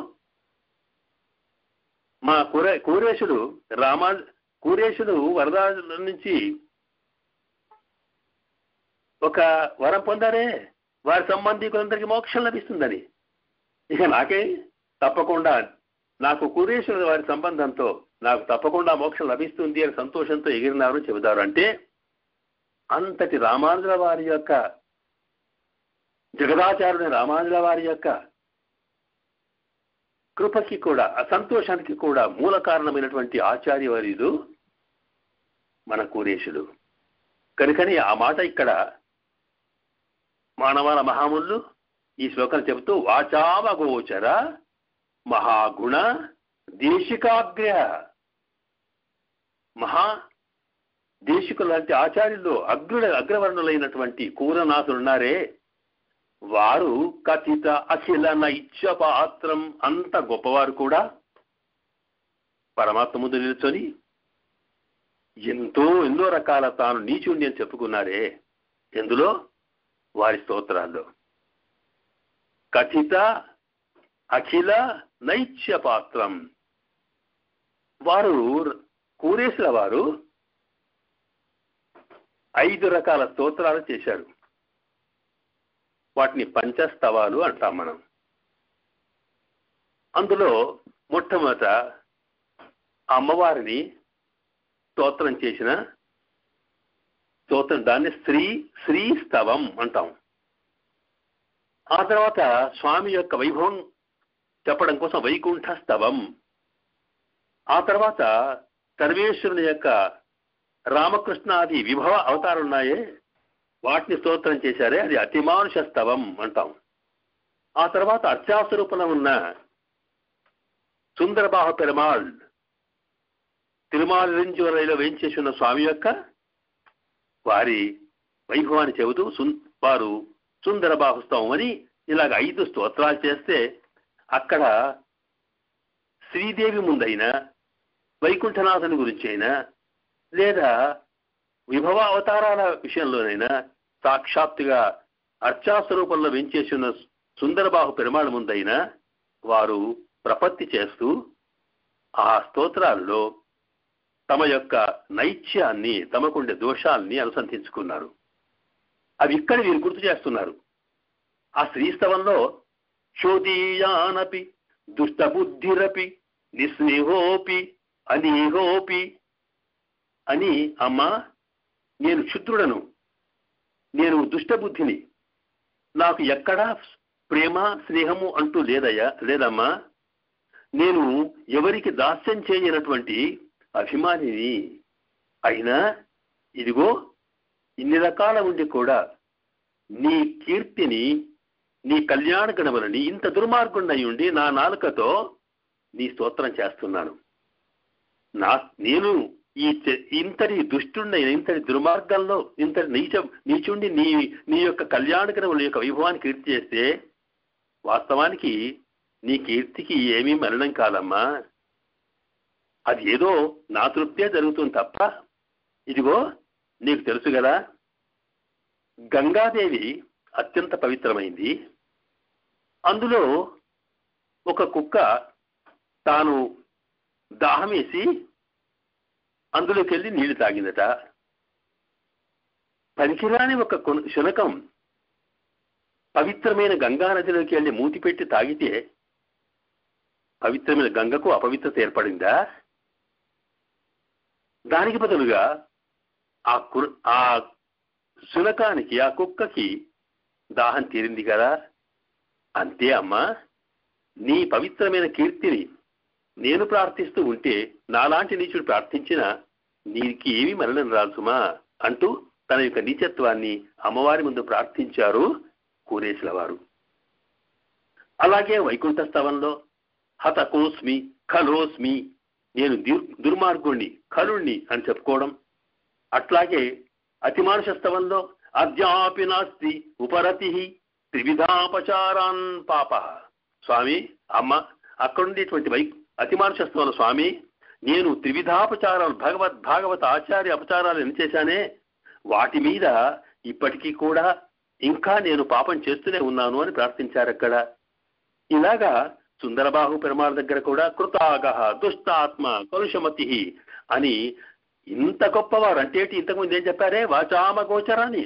మా కురేషుడు వరదాల నుంచి ఒక వరం పొందారే, వారి సంబంధికులందరికీ మోక్షం లభిస్తుందని. ఇక నాకే తప్పకుండా నాకు కురేషుల వారి సంబంధంతో నాకు తప్పకుండా మోక్షం లభిస్తుంది అని సంతోషంతో ఎగిరినారు చెబుతారు. అంటే అంతటి రామానుజుల వారి యొక్క జగదాచార్యుని రామానుజుల వారి యొక్క కృపకి కూడా సంతోషానికి కూడా మూల కారణమైనటువంటి ఆచార్యవర్యులు మన కురేషుడు. కనుకని ఆ మాట ఇక్కడ మానవాల మహాములు ఈ శ్లోకం చెబుతూ వాచామగోచర మహాగుణ దేశికాగ్ర్య, దేశికుల లాంటి ఆచార్యులు అగ్రవర్ణులైనటువంటి కూరనాథులున్నారే వారు కథిత అఖిల నైత్య పాత్రం, అంత గొప్పవారు కూడా పరమాత్మ ముందు నిల్చొని ఎన్నో రకాల తాను నీచుణ్ణి అని చెప్పుకున్నారే. ఎందులో? వారి స్తోత్రాల్లో. కథిత అఖిల నైత్య పాత్రం. వారు కురేషుల వారు 5 రకాల స్తోత్రాలు చేశారు. వాటిని పంచస్తవాలు అంటాం మనం. అందులో మొట్టమొదట అమ్మవారిని స్తోత్రం చేసిన స్తోత్రం, దాన్ని శ్రీస్తవం అంటాం. ఆ తర్వాత స్వామి యొక్క వైభవం చెప్పడం కోసం వైకుంఠ స్తవం. ఆ తర్వాత సర్వేశ్వరుని యొక్క రామకృష్ణాది విభవ అవతారాలు ఉన్నాయే వాటిని స్తోత్రం చేశారే, అది అతిమానుష స్తవం అంటాం. ఆ తర్వాత అర్చాస్వరూపంలో ఉన్న సుందరబాహ పెరుమాళ్ తిరుమాలించువరైలో వేయించేసి ఉన్న స్వామి యొక్క వారి వైభవాన్ని చెబుతూ వారు సుందరబాహుస్తవం అని ఇలాగ 5 స్తోత్రాలు చేస్తే అక్కడ శ్రీదేవి ముందైనా వైకుంఠనాథుని గురించి అయినా లేదా విభవ అవతారాల విషయంలోనైనా సాక్షాత్తుగా అర్చాస్వరూపంలో వెంచేసి ఉన్న సుందరబాహు పెరుమాళ్ ముందైనా వారు ప్రపత్తి చేస్తూ ఆ స్తోత్రాల్లో తమ యొక్క నైత్యాన్ని, తమకుండే దోషాల్ని అనుసంధించుకున్నారు. అవి ఇక్కడ వీరు గుర్తు చేస్తున్నారు. ఆ శ్రీస్తవంలో శోదీయానపి దుష్టబుద్ధిరపి నిస్నేహోపి అనీహోపి అని, అమ్మా నేను క్షుద్రుడను, నేను దుష్టబుద్ధిని, నాకు ఎక్కడా ప్రేమ స్నేహము అంటూ లేదమ్మా, నేను ఎవరికి దాస్యం చేయనటువంటి అభిమానిని. అయినా ఇదిగో ఇన్ని రకాల ఉండి కూడా నీ కీర్తిని, నీ కళ్యాణ గణములని ఇంత దుర్మార్గుండయి ఉండి నా నాలుకతో నీ స్తోత్రం చేస్తున్నాను. నేను ఇంతటి దుష్టుడైన ఇంతటి దుర్మార్గంలో ఇంతటి నీచుండి నీ యొక్క కళ్యాణకరముల యొక్క వైభవాన్ని కీర్తి చేస్తే వాస్తవానికి నీ కీర్తికి ఏమీ మరణం కాదమ్మా. అది ఏదో నా తృప్తే జరుగుతుంది తప్ప, ఇదిగో నీకు తెలుసు కదా, గంగాదేవి అత్యంత పవిత్రమైంది. అందులో ఒక కుక్క తాను దాహం వేసి అందులోకి వెళ్ళి నీళ్లు తాగిందట. పనికిరాని ఒక శునకం పవిత్రమైన గంగా నదిలోకి వెళ్ళి మూతి పెట్టి తాగితే పవిత్రమైన గంగకు అపవిత్రత ఏర్పడిందా? దానికి బదులుగా ఆ శునకానికి, ఆ కుక్కకి దాహం తీరింది కదా. అంతే అమ్మా, నీ పవిత్రమైన కీర్తిని నేను ప్రార్థిస్తూ ఉంటే నాలాంటి నీచుడు ప్రార్థించినా నీకు ఏమీ మరణం రాదు సుమా అంటూ తన యొక్క నీచత్వాన్ని అమ్మవారి ముందు ప్రార్థించారు కూరేసుల వారు. అలాగే వైకుంఠ స్తవంలో హతకోస్మి ఖలోస్మి, నేను దుర్మార్గుణ్ణి ఖలుణ్ణి అని చెప్పుకోవడం. అట్లాగే అతిమానుష స్తవంలో అద్యాపి నాస్తి ఉపరతి త్రివిధాపచారాన్ పాప. స్వామి అమ్మ అక్కడుండేటువంటి అతిమానుష స్తవంలో స్వామి నేను త్రివిధాపచారాలు భాగవత ఆచార్య అపచారాలు ఎన్ని చేశానే, వాటి మీద ఇప్పటికీ కూడా ఇంకా నేను పాపం చేస్తూనే ఉన్నాను అని ప్రార్థించారు అక్కడ. ఇలాగా సుందరబాహు పెరుమాళ్ దగ్గర కూడా కృతాగ దుష్టాత్మ కలుషమతి అని ఇంత గొప్పవారు అంటే ఇంతకుముందు ఏం చెప్పారే, వాచామ గోచరాన్ని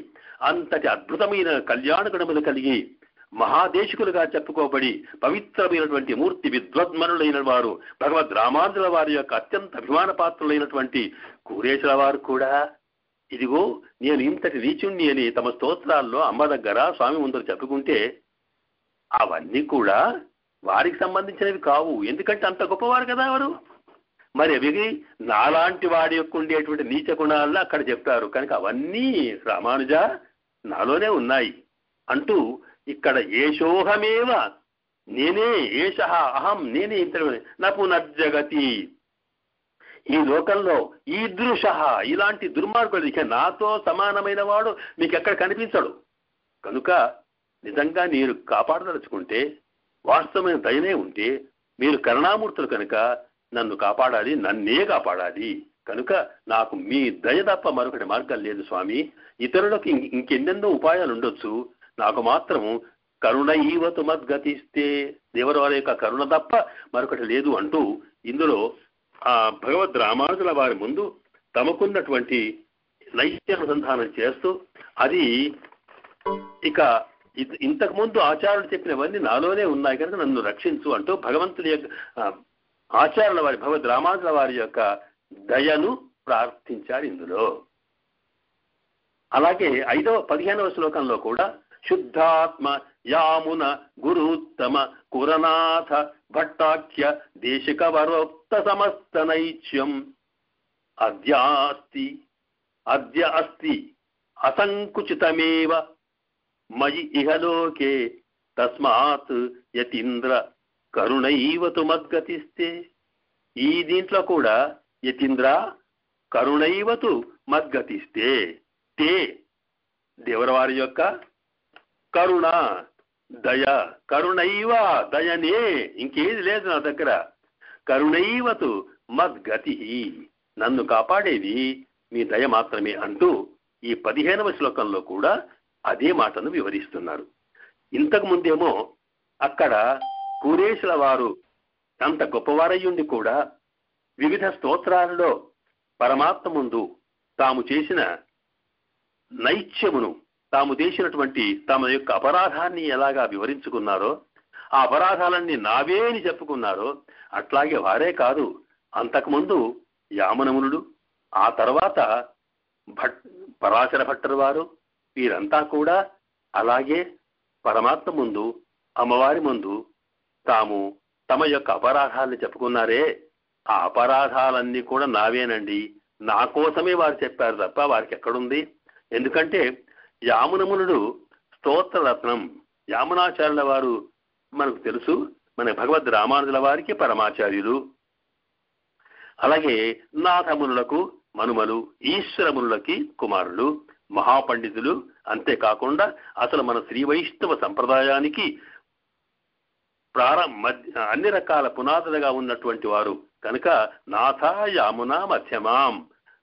అంతటి అద్భుతమైన కళ్యాణ గుణములు కలిగి మహాదేశికులుగా చెప్పుకోబడి పవిత్రమైనటువంటి మూర్తి విద్వద్మనులైన వారు భగవద్ రామానుజుల వారి యొక్క అత్యంత అభిమాన పాత్రులైనటువంటి కూరేశుల వారు కూడా ఇదిగో నేను ఇంతటి నీచుణ్ణి అని తమ స్తోత్రాల్లో అమ్మ దగ్గర స్వామి ముందర చెప్పుకుంటే అవన్నీ కూడా వారికి సంబంధించినవి కావు. ఎందుకంటే అంత గొప్పవారు కదా వారు. మరి అవి నాలాంటి వాడి యొక్క ఉండేటువంటి నీచ గుణాలను అక్కడ చెప్పారు కనుక అవన్నీ రామానుజ నాలోనే ఉన్నాయి అంటూ ఇక్కడ ఏషోహమేవ, నేనే ఏష అహం, నేనే ఇంతటి నా పునర్జగతి, ఈ లోకంలో ఈదృశ ఇలాంటి దుర్మార్గుడు ఇక నాతో సమానమైన వాడు మీకు ఎక్కడ కనిపించడు. కనుక నిజంగా మీరు కాపాడదలుచుకుంటే, వాస్తవమైన దయనే ఉంటే మీరు కరుణామూర్తులు కనుక నన్ను కాపాడాలి, నన్నే కాపాడాలి. కనుక నాకు మీ దయ తప్ప మరొకటి మార్గం లేదు స్వామి. ఇతరులకు ఇంకెన్నెన్నో ఉపాయాలు ఉండొచ్చు, నాకు మాత్రము కరుణ ఈవతు మద్గతిస్తే, దేవరవారి యొక్క కరుణ తప్ప మరొకటి లేదు అంటూ ఇందులో ఆ భగవద్ రామానుజుల వారి ముందు తమకున్నటువంటి నైత్యానుసంధానం చేస్తూ అది ఇక ఇంతకు ముందు ఆచార్యులు చెప్పినవన్నీ నాలోనే ఉన్నాయి కనుక నన్ను రక్షించు అంటూ భగవంతుడి యొక్క ఆచార్యుల వారి భగవద్ రామానుజుల వారి యొక్క దయను ప్రార్థించారు ఇందులో. అలాగే 15వ శ్లోకంలో కూడా శుద్ధాత్మ యామున గురుత్తమ కురనాథ భట్టాఖ్య దేశిక వరోక్త సమస్త నైత్యం అద్య అస్తి అసంకుచితమేవ మయి ఇహలోకే తస్మాత్ యతీంద్ర కరుణైవతు మద్గతిస్తే. ఈ దీంట్లో కూడా యతీంద్ర కరుణైవతు మద్గతిస్తే, తే దేవరవారి యొక్క కరుణ దయ, కరుణైవ దయనే, ఇంకేది లేదు నా దగ్గర, కరుణైవతు మద్గతి నన్ను కాపాడేది మీ దయ మాత్రమే అంటూ ఈ 15వ శ్లోకంలో కూడా అదే మాటను వివరిస్తున్నారు. ఇంతకు ముందేమో అక్కడ కూరేశుల వారు అంత గొప్పవారయ్యుండి కూడా వివిధ స్తోత్రాలలో పరమాత్మ ముందు తాము చేసిన నైత్యమును, తాము చేసినటువంటి తమ యొక్క అపరాధాన్ని ఎలాగా వివరించుకున్నారో, ఆ అపరాధాలన్నీ నావే అని చెప్పుకున్నారో, అట్లాగే వారే కాదు అంతకుముందు యామనమునుడు, ఆ తర్వాత పరాశర భట్టరు వారు, వీరంతా కూడా అలాగే పరమాత్మ ముందు, అమ్మవారి ముందు తాము తమ యొక్క అపరాధాలని చెప్పుకున్నారే, ఆ అపరాధాలన్నీ కూడా నావేనండి, నా కోసమే వారు చెప్పారు తప్ప వారికి ఎక్కడుంది. ఎందుకంటే యామునమునుడు స్తోత్రరత్నం, యామునాచార్యుల వారు మనకు తెలుసు, మన భగవద్ రామానుజుల వారికి పరమాచార్యులు. అలాగే నాథమునులకు మనుమలు ఈశ్వరమునులకి కుమారులు, మహాపండితులు. అంతేకాకుండా అసలు మన శ్రీ వైష్ణవ సంప్రదాయానికి అన్ని రకాల పునాదులుగా ఉన్నటువంటి వారు కనుక నాథ యామునా మధ్యమాం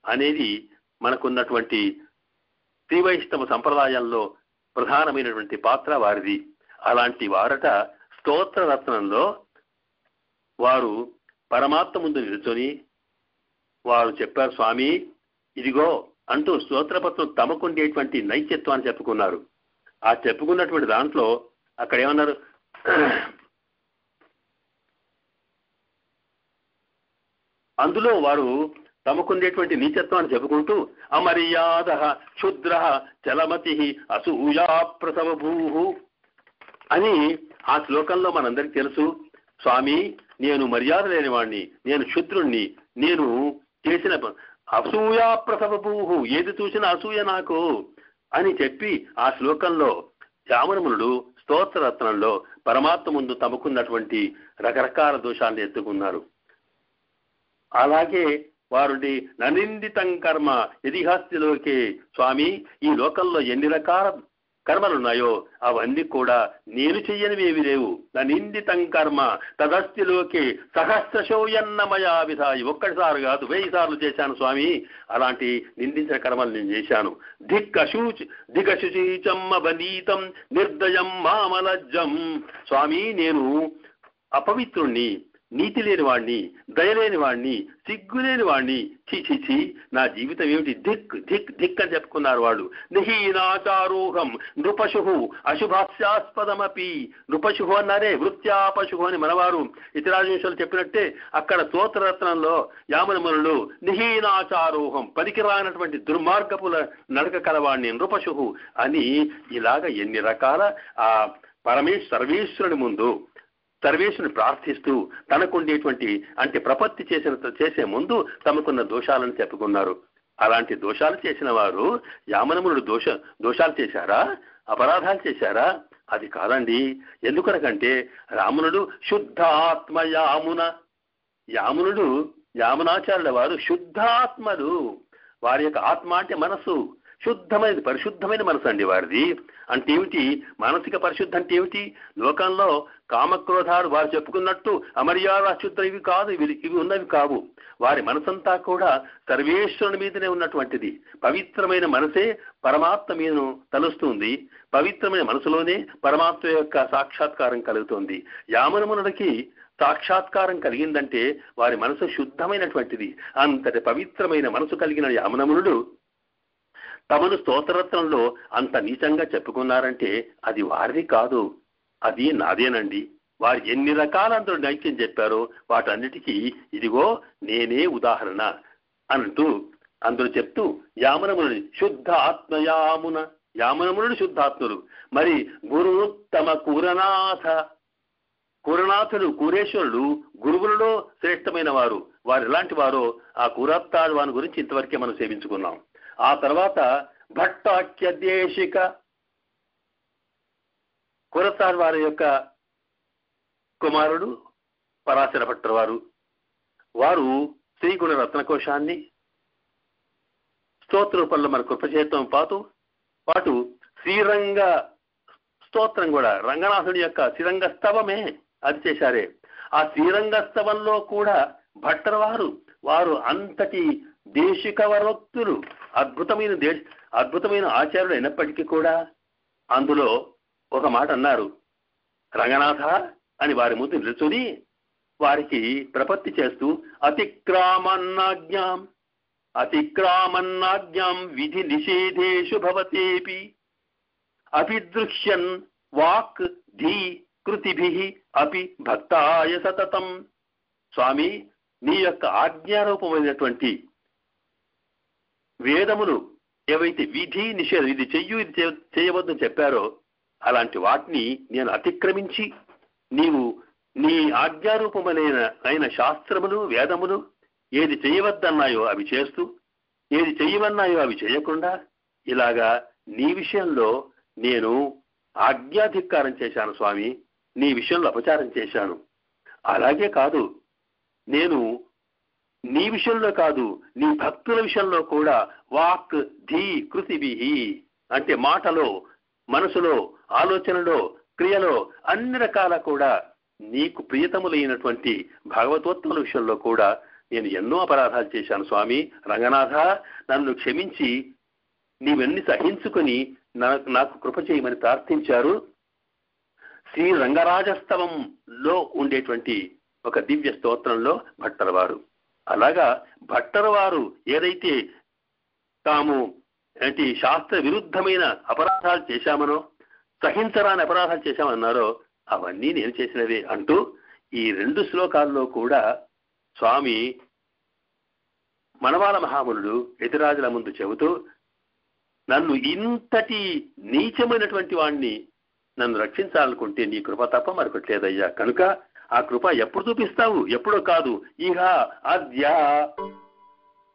అనేది మనకున్నటువంటి శ్రీ వైష్ణవ సంప్రదాయంలో ప్రధానమైనటువంటి పాత్ర వారిది. అలాంటి వారట స్తోత్ర రత్నంలో వారు పరమాత్మ ముందు నిలుచొని వారు చెప్పారు, స్వామి ఇదిగో అంటూ స్తోత్రపత్రం తమకుండేటువంటి నైత్యత్వాన్ని చెప్పుకున్నారు. ఆ చెప్పుకున్నటువంటి దాంట్లో అక్కడ ఏమన్నారు, అందులో వారు తమకుండేటువంటి నీచత్వాన్ని చెప్పుకుంటూ అమర్యాద క్షుద్ర చలమతి అసూయా ప్రసవభూ అని ఆ శ్లోకంలో మనందరికీ తెలుసు. స్వామి నేను మర్యాద లేనివాణ్ణి, నేను క్షుద్రుణ్ణి, నేను చేసిన అసూయా ప్రసవభూ, ఏది చూసినా అసూయ నాకు అని చెప్పి ఆ శ్లోకంలో యామనమునుడు స్తోత్రరత్నంలో పరమాత్మ ముందు తమకున్నటువంటి రకరకాల దోషాలను ఎత్తుకున్నారు. అలాగే వారుడి ననిందితం కర్మ యదిహాస్తిలోకే, స్వామి ఈ లోకంలో ఎన్ని రకాల కర్మలున్నాయో అవన్నీ కూడా నేను చెయ్యనివేవి లేవు. ననిందితం కర్మ తదస్తిలోకే సహస్రశోయన్నమయా విధాయి, ఒక్కటిసారి కాదు 1000 సార్లు చేశాను స్వామి. అలాంటి నిందించిన కర్మలు నేను చేశాను. దిగశుచీచమ్మ బనీతం నిర్దయం మామలజ్జం, స్వామి నేను అపవిత్రుణ్ణి, నీతి లేని వాణ్ణి, దయలేని వాణ్ణి, సిగ్గులేని వాణ్ణి, ఛీ నా జీవితం ఏమిటి, ధిక్ ధిక్ ధిక్ అని చెప్పుకున్నారు వాళ్ళు. నిహీనాచారోహం నృపశు అశుభాస్యాస్పదమపి, నృపశు అన్నారే వృత్యా పశు అని మనవారు ఇతిరాజంశాలు చెప్పినట్టే అక్కడ స్తోత్రరత్నంలో యామనమునులు నిహీనాచారోహం, పనికిరానటువంటి దుర్మార్గపుల నడక కలవాణ్ణి నృపశు అని ఇలాగ ఎన్ని రకాల ఆ సర్వేశ్వరుని ముందు సర్వేశ్వరుని ప్రార్థిస్తూ తనకుండేటువంటి అంటే ప్రపత్తి చేసే ముందు తమకున్న దోషాలను చెప్పుకున్నారు. అలాంటి దోషాలు చేసిన వారు యామనమునుడు దోషాలు చేశారా, అపరాధాలు చేశారా? అది కాదండి. ఎందుకనకంటే రామునుడు శుద్ధాత్మ యామునుడు యామునాచార్యుల వారు శుద్ధాత్మలు. వారి యొక్క ఆత్మ అంటే మనసు, శుద్ధమైనది, పరిశుద్ధమైన మనసు అండి వారిది. అంటే ఏమిటి మానసిక పరిశుద్ధి అంటే ఏమిటి? లోకంలో కామక్రోధాలు వారు చెప్పుకున్నట్టు అమర్యాద అశుద్ధ ఇవి కాదు, ఇవి ఉన్నవి కావు. వారి మనసంతా కూడా సర్వేశ్వరుని మీదనే ఉన్నటువంటిది. పవిత్రమైన మనసే పరమాత్మ మీదను తలుస్తుంది. పవిత్రమైన మనసులోనే పరమాత్మ యొక్క సాక్షాత్కారం కలుగుతుంది. యామనమునుడికి సాక్షాత్కారం కలిగిందంటే వారి మనసు శుద్ధమైనటువంటిది. అంతటి పవిత్రమైన మనసు కలిగిన యామనమునుడు తమను స్తోత్రరత్నంలో అంత నీచంగా చెప్పుకున్నారంటే అది వారిది కాదు, అది నాదేనండి. వారు ఎన్ని రకాల అందరూ నైత్యం చెప్పారో వాటన్నిటికీ ఇదిగో నేనే ఉదాహరణ అంటూ అందరూ చెప్తూ యామనమునుడి శుద్ధ ఆత్మయామున, యామనమునుడు శుద్ధాత్ములు. మరి గురుత్తమ కూరనాథుడు కూరేశ్వరుడు గురువులలో శ్రేష్టమైన వారు. వారు ఎలాంటి వారో ఆ కూరత్తాడు వాని గురించి ఇంతవరకే మనం సేవించుకున్నాం. ఆ తర్వాత భట్టాఖ్య దేశిక కూరత్తాడు వారి యొక్క కుమారుడు పరాశర భట్టర్ వారు శ్రీగుణ రత్నకోశాన్ని స్తోత్ర రూపంలో మన కృపచేతం పాటు శ్రీరంగ స్తోత్రం కూడా రంగనాథుడి యొక్క శ్రీరంగ స్తవమే అది చేశారే. ఆ శ్రీరంగ స్తవంలో కూడా భట్టర్ వారు అంతటి దేశిక వరోక్తులు, అద్భుతమైన ఆచార్యులు అయినప్పటికీ కూడా అందులో ఒక మాట అన్నారు. రంగనాథ అని వారి ముందు నిలుచుని వారికి ప్రపత్తి చేస్తూ అతిక్రామన్నాజ్ఞాం విధి నిషేధేషు భవతేపి అభిదృశ్యన్ వాక్ ధీ కృతిభిః అపి భక్తాయ సతతం. స్వామి నీ యొక్క ఆజ్ఞారూపమైనటువంటి వేదములు ఏవైతే విధి నిషేధం, ఇది చెయ్యు ఇది చేయవద్దని చెప్పారో అలాంటి వాటిని నేను అతిక్రమించి నీవు నీ ఆజ్ఞారూపమైన శాస్త్రములు వేదములు ఏది చేయవద్దన్నాయో అవి చేస్తూ, ఏది చేయమన్నాయో అవి చేయకుండా ఇలాగా నీ విషయంలో నేను ఆజ్ఞాధిక్కారం చేశాను స్వామి, నీ విషయంలో అపచారం చేశాను. అలాగే కాదు, నేను నీ విషయంలో కాదు, నీ భక్తుల విషయంలో కూడా వాక్ ధీ కృతిభిహి అంటే మాటలో, మనసులో, ఆలోచనలో, క్రియలో అన్ని రకాల కూడా నీకు ప్రియతములైనటువంటి భగవతోత్తముల విషయంలో కూడా నేను ఎన్నో అపరాధాలు చేశాను స్వామి. రంగనాథ, నన్ను క్షమించి నీవన్నీ సహించుకొని నాకు కృప చేయమని ప్రార్థించారు. శ్రీ రంగరాజస్తవంలో ఉండేటువంటి ఒక దివ్య స్తోత్రంలో భట్టర వారు. అలాగా భట్టర వారు ఏదైతే తాము శాస్త్ర విరుద్ధమైన అపరాధాలు చేశామనో, సహించరాని అపరాధాలు చేశామన్నారో అవన్నీ నేను చేసినవే అంటూ ఈ 2 శ్లోకాల్లో కూడా స్వామి మనవాళ మహామునుడు యతిరాజుల ముందు చెబుతూ, నన్ను ఇంతటి నీచమైనటువంటి వాణ్ణి నన్ను రక్షించాలనుకుంటే నీ కృప తప్ప మరొకట్లేదయ్యా. కనుక ఆ కృప ఎప్పుడు చూపిస్తావు? ఎప్పుడో కాదు, ఇహ అద్య,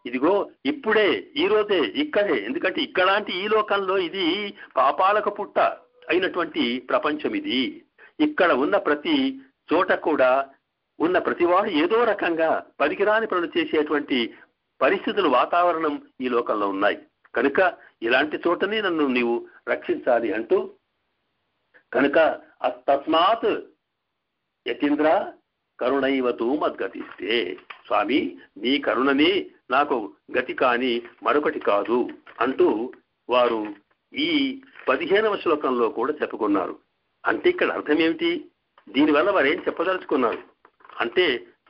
ఇదిగో ఇప్పుడే, ఈ రోజే, ఇక్కడే. ఎందుకంటే ఇక్కడాంటి ఈ లోకంలో ఇది పాపాలకు పుట్ట అయినటువంటి ప్రపంచం. ఇది ఇక్కడ ఉన్న ప్రతి చోట కూడా ఉన్న ప్రతివాడు ఏదో రకంగా పనికిరాని పనులు చేసేటువంటి పరిస్థితులు, వాతావరణం ఈ లోకంలో ఉన్నాయి. కనుక ఇలాంటి చోటనే నన్ను నీవు రక్షించాలి అంటూ, కనుక తస్మాత్ యతీంద్ర కరుణైవతూ మద్గతిస్తే, స్వామి నీ కరుణనే నాకు గతి కాని మరొకటి కాదు అంటూ వారు ఈ 15వ శ్లోకంలో కూడా చెప్పుకున్నారు. అంటే ఇక్కడ అర్థం ఏమిటి? దీనివల్ల వారు ఏం చెప్పదలుచుకున్నారు అంటే,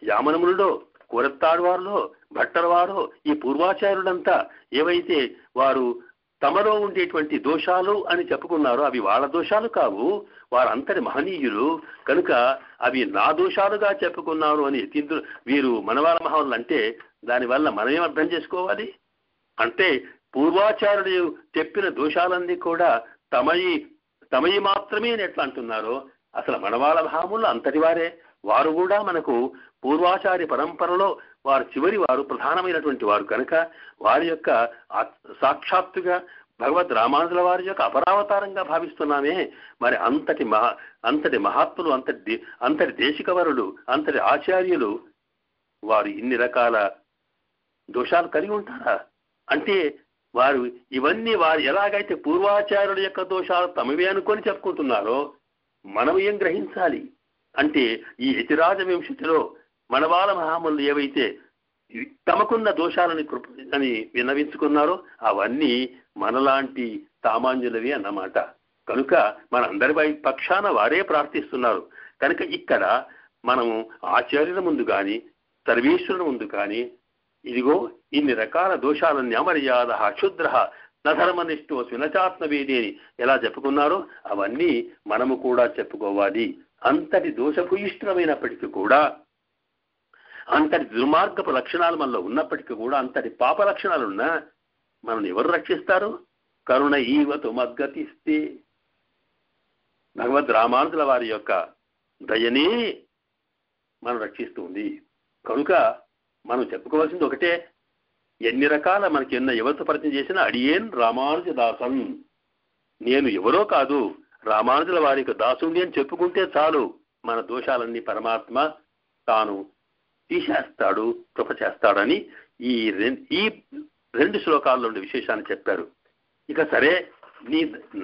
యామనములలో, కూరత్తాడువారిలో, భట్టరవారో, ఈ పూర్వాచార్యులంతా ఏవైతే వారు తమలో ఉండేటువంటి దోషాలు అని చెప్పుకున్నారో అవి వాళ్ళ దోషాలు కావు, వారంతటి మహనీయులు. కనుక అవి నా దోషాలుగా చెప్పుకున్నారు అని వీరు మనవాళ్ళ మహానులు అంటే దానివల్ల మనమేం అర్థం చేసుకోవాలి అంటే, పూర్వాచార్యులు చెప్పిన దోషాలన్నీ కూడా తమయి మాత్రమే అని ఎట్లా అంటున్నారో, అసలు మనవాళ్ళ మహాములు అంతటి వారే. వారు కూడా మనకు పూర్వాచార్య పరంపరలో వారు చివరి వారు, ప్రధానమైనటువంటి వారు. కనుక వారి యొక్క సాక్షాత్తుగా భగవద్ రామానుజుల వారి యొక్క అపరావతారంగా భావిస్తున్నామే. మరి అంతటి మహాత్ములు, అంతటి దేశికవరులు, అంతటి ఆచార్యులు వారు ఇన్ని రకాల దోషాలు కలిగి ఉంటారా? అంటే వారు ఇవన్నీ వారు ఎలాగైతే పూర్వాచార్యుల యొక్క దోషాలు తమవే అనుకొని చెప్పుకుంటున్నారో మనం ఏం గ్రహించాలి అంటే, ఈ యతిరాజ వింశతిలో మనవాళ్ళ మహాములు ఏవైతే తమకున్న దోషాలని అని విన్నవించుకున్నారో అవన్నీ మనలాంటి సామాన్యులవి అన్నమాట. కనుక మనందరి పక్షాన వారే ప్రార్థిస్తున్నారు. కనుక ఇక్కడ మనము ఆచార్యుల ముందు కానీ, సర్వేశ్వరుల ముందు కానీ, ఇదిగో ఇన్ని రకాల దోషాలన్నీ అమర్యాద క్షుద్ర నధర్మనిష్ఠో స్వినచాత్మవేది అని ఎలా చెప్పుకున్నారో అవన్నీ మనము కూడా చెప్పుకోవాలి. అంతటి దోషకు ఇష్టమైనప్పటికీ కూడా, అంతటి దుర్మార్గపు లక్షణాలు మనలో ఉన్నప్పటికీ కూడా, అంతటి పాప లక్షణాలున్నా మనం ఎవరు రక్షిస్తారు? కరుణ ఈవతు మద్గతిస్తే, భగవద్ రామానుజుల వారి యొక్క దయనే మనం రక్షిస్తుంది. కనుక మనం చెప్పుకోవాల్సింది ఒకటే, ఎన్ని రకాల మనకి ఎన్న ఎవరితో పరిచయం చేసినా అడియేన్ రామానుజదాసన్, నేను ఎవరో కాదు రామానుజుల వారి యొక్క దాసుని అని చెప్పుకుంటే చాలు, మన దోషాలన్నీ పరమాత్మ తాను తీసేస్తాడు, కృప చేస్తాడని ఈ 2 శ్లోకాల్లో ఉండే విశేషాన్ని చెప్పారు. ఇక సరే,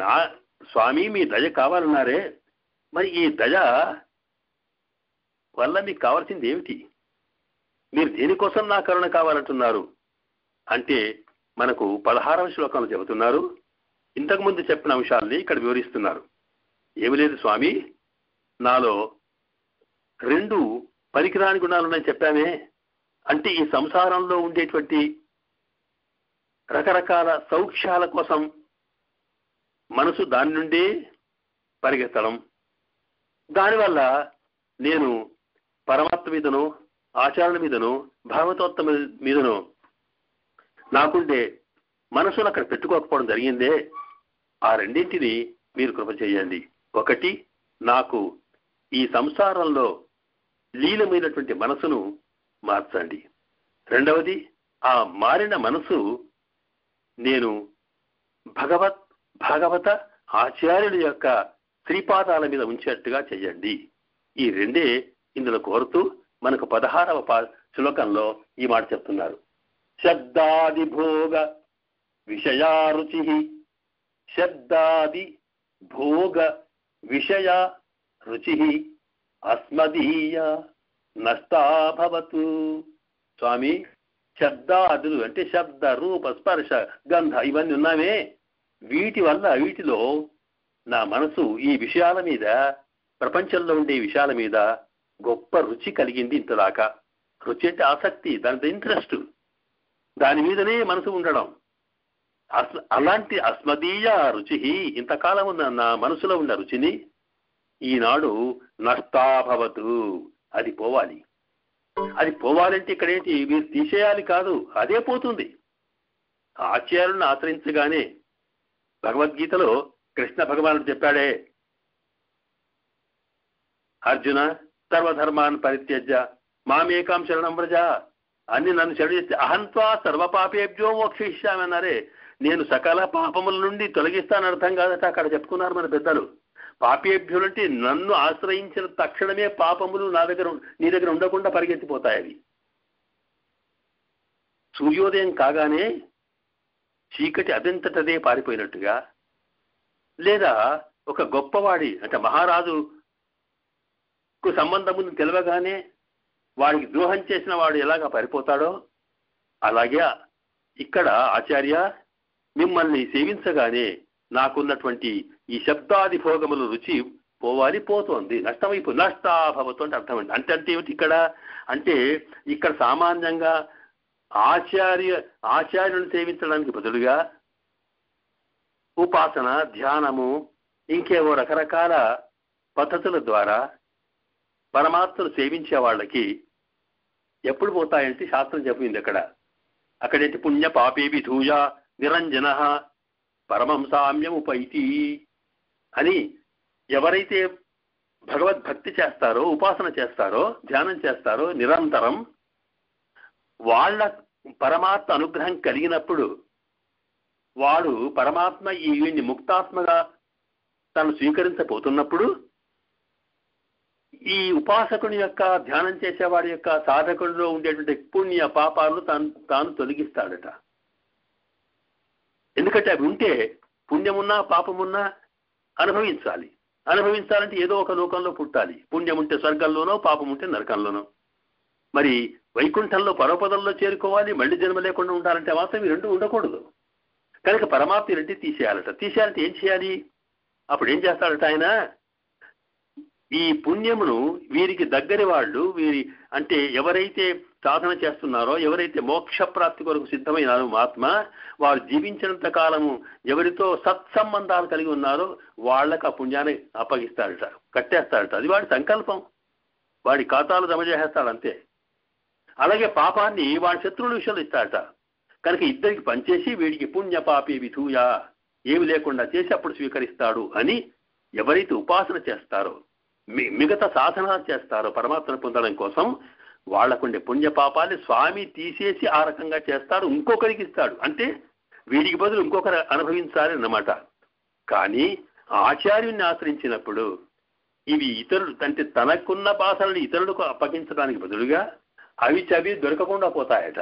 నా స్వామి మీ దయ కావాలన్నారే, మరి ఈ దయ వల్ల మీకు కావాల్సింది ఏమిటి? మీరు దేనికోసం నా కరుణ కావాలంటున్నారు అంటే, మనకు 16వ శ్లోకంలో చెబుతున్నారు. ఇంతకుముందు చెప్పిన అంశాలని ఇక్కడ వివరిస్తున్నారు. ఏమి లేదు స్వామి, నాలో 2 పనికిరాని గుణాలు ఉన్నాయని చెప్పామే. అంటే ఈ సంసారంలో ఉండేటువంటి రకరకాల సౌఖ్యాల కోసం మనసు దాని నుండి పరిగెత్తడం, దానివల్ల నేను పరమాత్మ మీదనో, ఆచార్యుల మీదనో, భాగవతోత్తమ మీదనో నాకుండే మనసును అక్కడ పెట్టుకోకపోవడం జరిగిందే. ఆ రెండింటిని మీరు కృప చేయండి. ఒకటి, నాకు ఈ సంసారంలో లీలమైనటువంటి మనసును మార్చండి. రెండవది, ఆ మారిన మనసు నేను భాగవత ఆచార్యుల యొక్క శ్రీపాదాల మీద ఉంచేట్టుగా చేయండి. ఈ రెండే ఇందులో కోరుతూ మనకు 16వ శ్లోకంలో ఈ మాట చెప్తున్నారు. శబ్దాది భోగ విషయారుచి, శబ్దాది భోగ విషయ రుచి అస్మదీయ నష్టాభవతు. స్వామి, శబ్దాదులు అంటే శబ్ద రూప స్పర్శ గంధ ఇవన్నీ ఉన్నామే, వీటిలో నా మనసు ఈ విషయాల మీద, ప్రపంచంలో ఉండే విషయాల మీద గొప్ప రుచి కలిగింది. ఇంతదాకా రుచి అంటే ఆసక్తి, దానితో ఇంట్రెస్ట్, దాని మీదనే మనసు ఉండడం. అలాంటి అస్మదీయ రుచి, ఇంతకాలం ఉన్న నా మనసులో ఉన్న రుచిని ఈనాడు నష్టాభవతు, అది పోవాలి. అది పోవాలంటే ఇక్కడేంటి, మీరు తీసేయాలి కాదు, అదే పోతుంది. ఆచార్యులను ఆశ్రయించగానే భగవద్గీతలో కృష్ణ భగవానుడు చెప్పాడే, అర్జున సర్వధర్మాన్ పరిత్యజ్య మామేకాం శరణం వ్రజ, అన్ని నన్ను శరణు చేస్తే అహంత్వా సర్వపాపేభ్యో మోక్షయిష్యామి అన్నారే. నేను సకల పాపముల నుండి తొలగిస్తాను అర్థం కాదట, అక్కడ చెప్పుకున్నారు మన పెద్దలు. పాపేభ్యులంటే నన్ను ఆశ్రయించిన తక్షణమే పాపములు నీ దగ్గర ఉండకుండా పరిగెత్తిపోతాయి. అవి సూర్యోదయం కాగానే చీకటి అదంతటదే పారిపోయినట్టుగా, లేదా ఒక గొప్పవాడి అంటే మహారాజుకు సంబంధం తెలవగానే వాడికి ద్రోహం చేసిన వాడు ఎలాగా పారిపోతాడో, అలాగే ఇక్కడ ఆచార్య మిమ్మల్ని సేవించగానే నాకున్నటువంటి ఈ శబ్దాది భోగముల రుచి పోవాలి, పోతోంది, నష్టాభవతు అంటే అర్థం అండి. అంటే ఏమిటి ఇక్కడ అంటే, ఇక్కడ సామాన్యంగా ఆచార్యులను సేవించడానికి బదులుగా ఉపాసన, ధ్యానము, ఇంకేవో రకరకాల పద్ధతుల ద్వారా పరమాత్మను సేవించే వాళ్ళకి ఎప్పుడు పోతాయంటే శాస్త్రం చెప్పింది అక్కడేంటి పుణ్య పాపే విధూయ నిరంజన పరమం సామ్యం ఉపైతి అని. ఎవరైతే భగవద్భక్తి చేస్తారో, ఉపాసన చేస్తారో, ధ్యానం చేస్తారో నిరంతరం, వాళ్ళ పరమాత్మ అనుగ్రహం కలిగినప్పుడు వాడు పరమాత్మ వీడిని ముక్తాత్మగా తను స్వీకరించబోతున్నప్పుడు ఈ ఉపాసకుని యొక్క, ధ్యానం చేసేవాడి యొక్క, సాధకుడిలో ఉండేటువంటి పుణ్య పాపాలను తాను తొలగిస్తాడట. ఎందుకంటే అవి ఉంటే పుణ్యమున్నా పాపమున్నా అనుభవించాలంటే ఏదో ఒక లోకంలో పుట్టాలి. పుణ్యం ఉంటే స్వర్గంలోనో, పాపం ఉంటే నరకంలోనో. మరి వైకుంఠంలో పరపదంలో చేరుకోవాలి, మళ్ళీ జన్మ లేకుండా ఉండాలంటే మాత్రం ఈ రెండు ఉండకూడదు. కనుక పరమాత్మ రెండు తీసేయాలంటే ఏం చేయాలి? అప్పుడు ఏం చేస్తాడట ఆయన, ఈ పుణ్యమును వీరికి దగ్గరి వాళ్ళు, అంటే ఎవరైతే సాధన చేస్తున్నారో, ఎవరైతే మోక్ష ప్రాప్తి కొరకు సిద్ధమైనారో ఆత్మ, వారు జీవించినంత కాలము ఎవరితో సత్సంబంధాలు కలిగి ఉన్నారో వాళ్ళకు ఆ పుణ్యాన్ని అప్పగిస్తాడట, కట్టేస్తాడట. అది వాడి సంకల్పం, వాడి ఖాతాలు జమ చేసేస్తాడంతే. అలాగే పాపాన్ని వాడి శత్రువుల విషయంలో ఇస్తాడట. కనుక ఇద్దరికి పనిచేసి వీడికి పుణ్య పాపి విధూయ ఏమి లేకుండా చేసి అప్పుడు స్వీకరిస్తాడు అని ఎవరైతే ఉపాసన చేస్తారో, మిగతా సాధన చేస్తారో పరమాత్మను పొందడం కోసం, వాళ్లకుండే పుణ్య పాపాన్ని స్వామి తీసేసి ఆ రకంగా చేస్తాడు, ఇంకొకరికి ఇస్తాడు. అంటే వీడికి బదులు ఇంకొకరు అనుభవించాలి అన్నమాట. కానీ ఆచార్యుని ఆశ్రయించినప్పుడు ఇవి ఇతరులు అంటే తనకున్న బాధలను ఇతరులకు అప్పగించడానికి బదులుగా అవి చవి దొరకకుండా పోతాయట,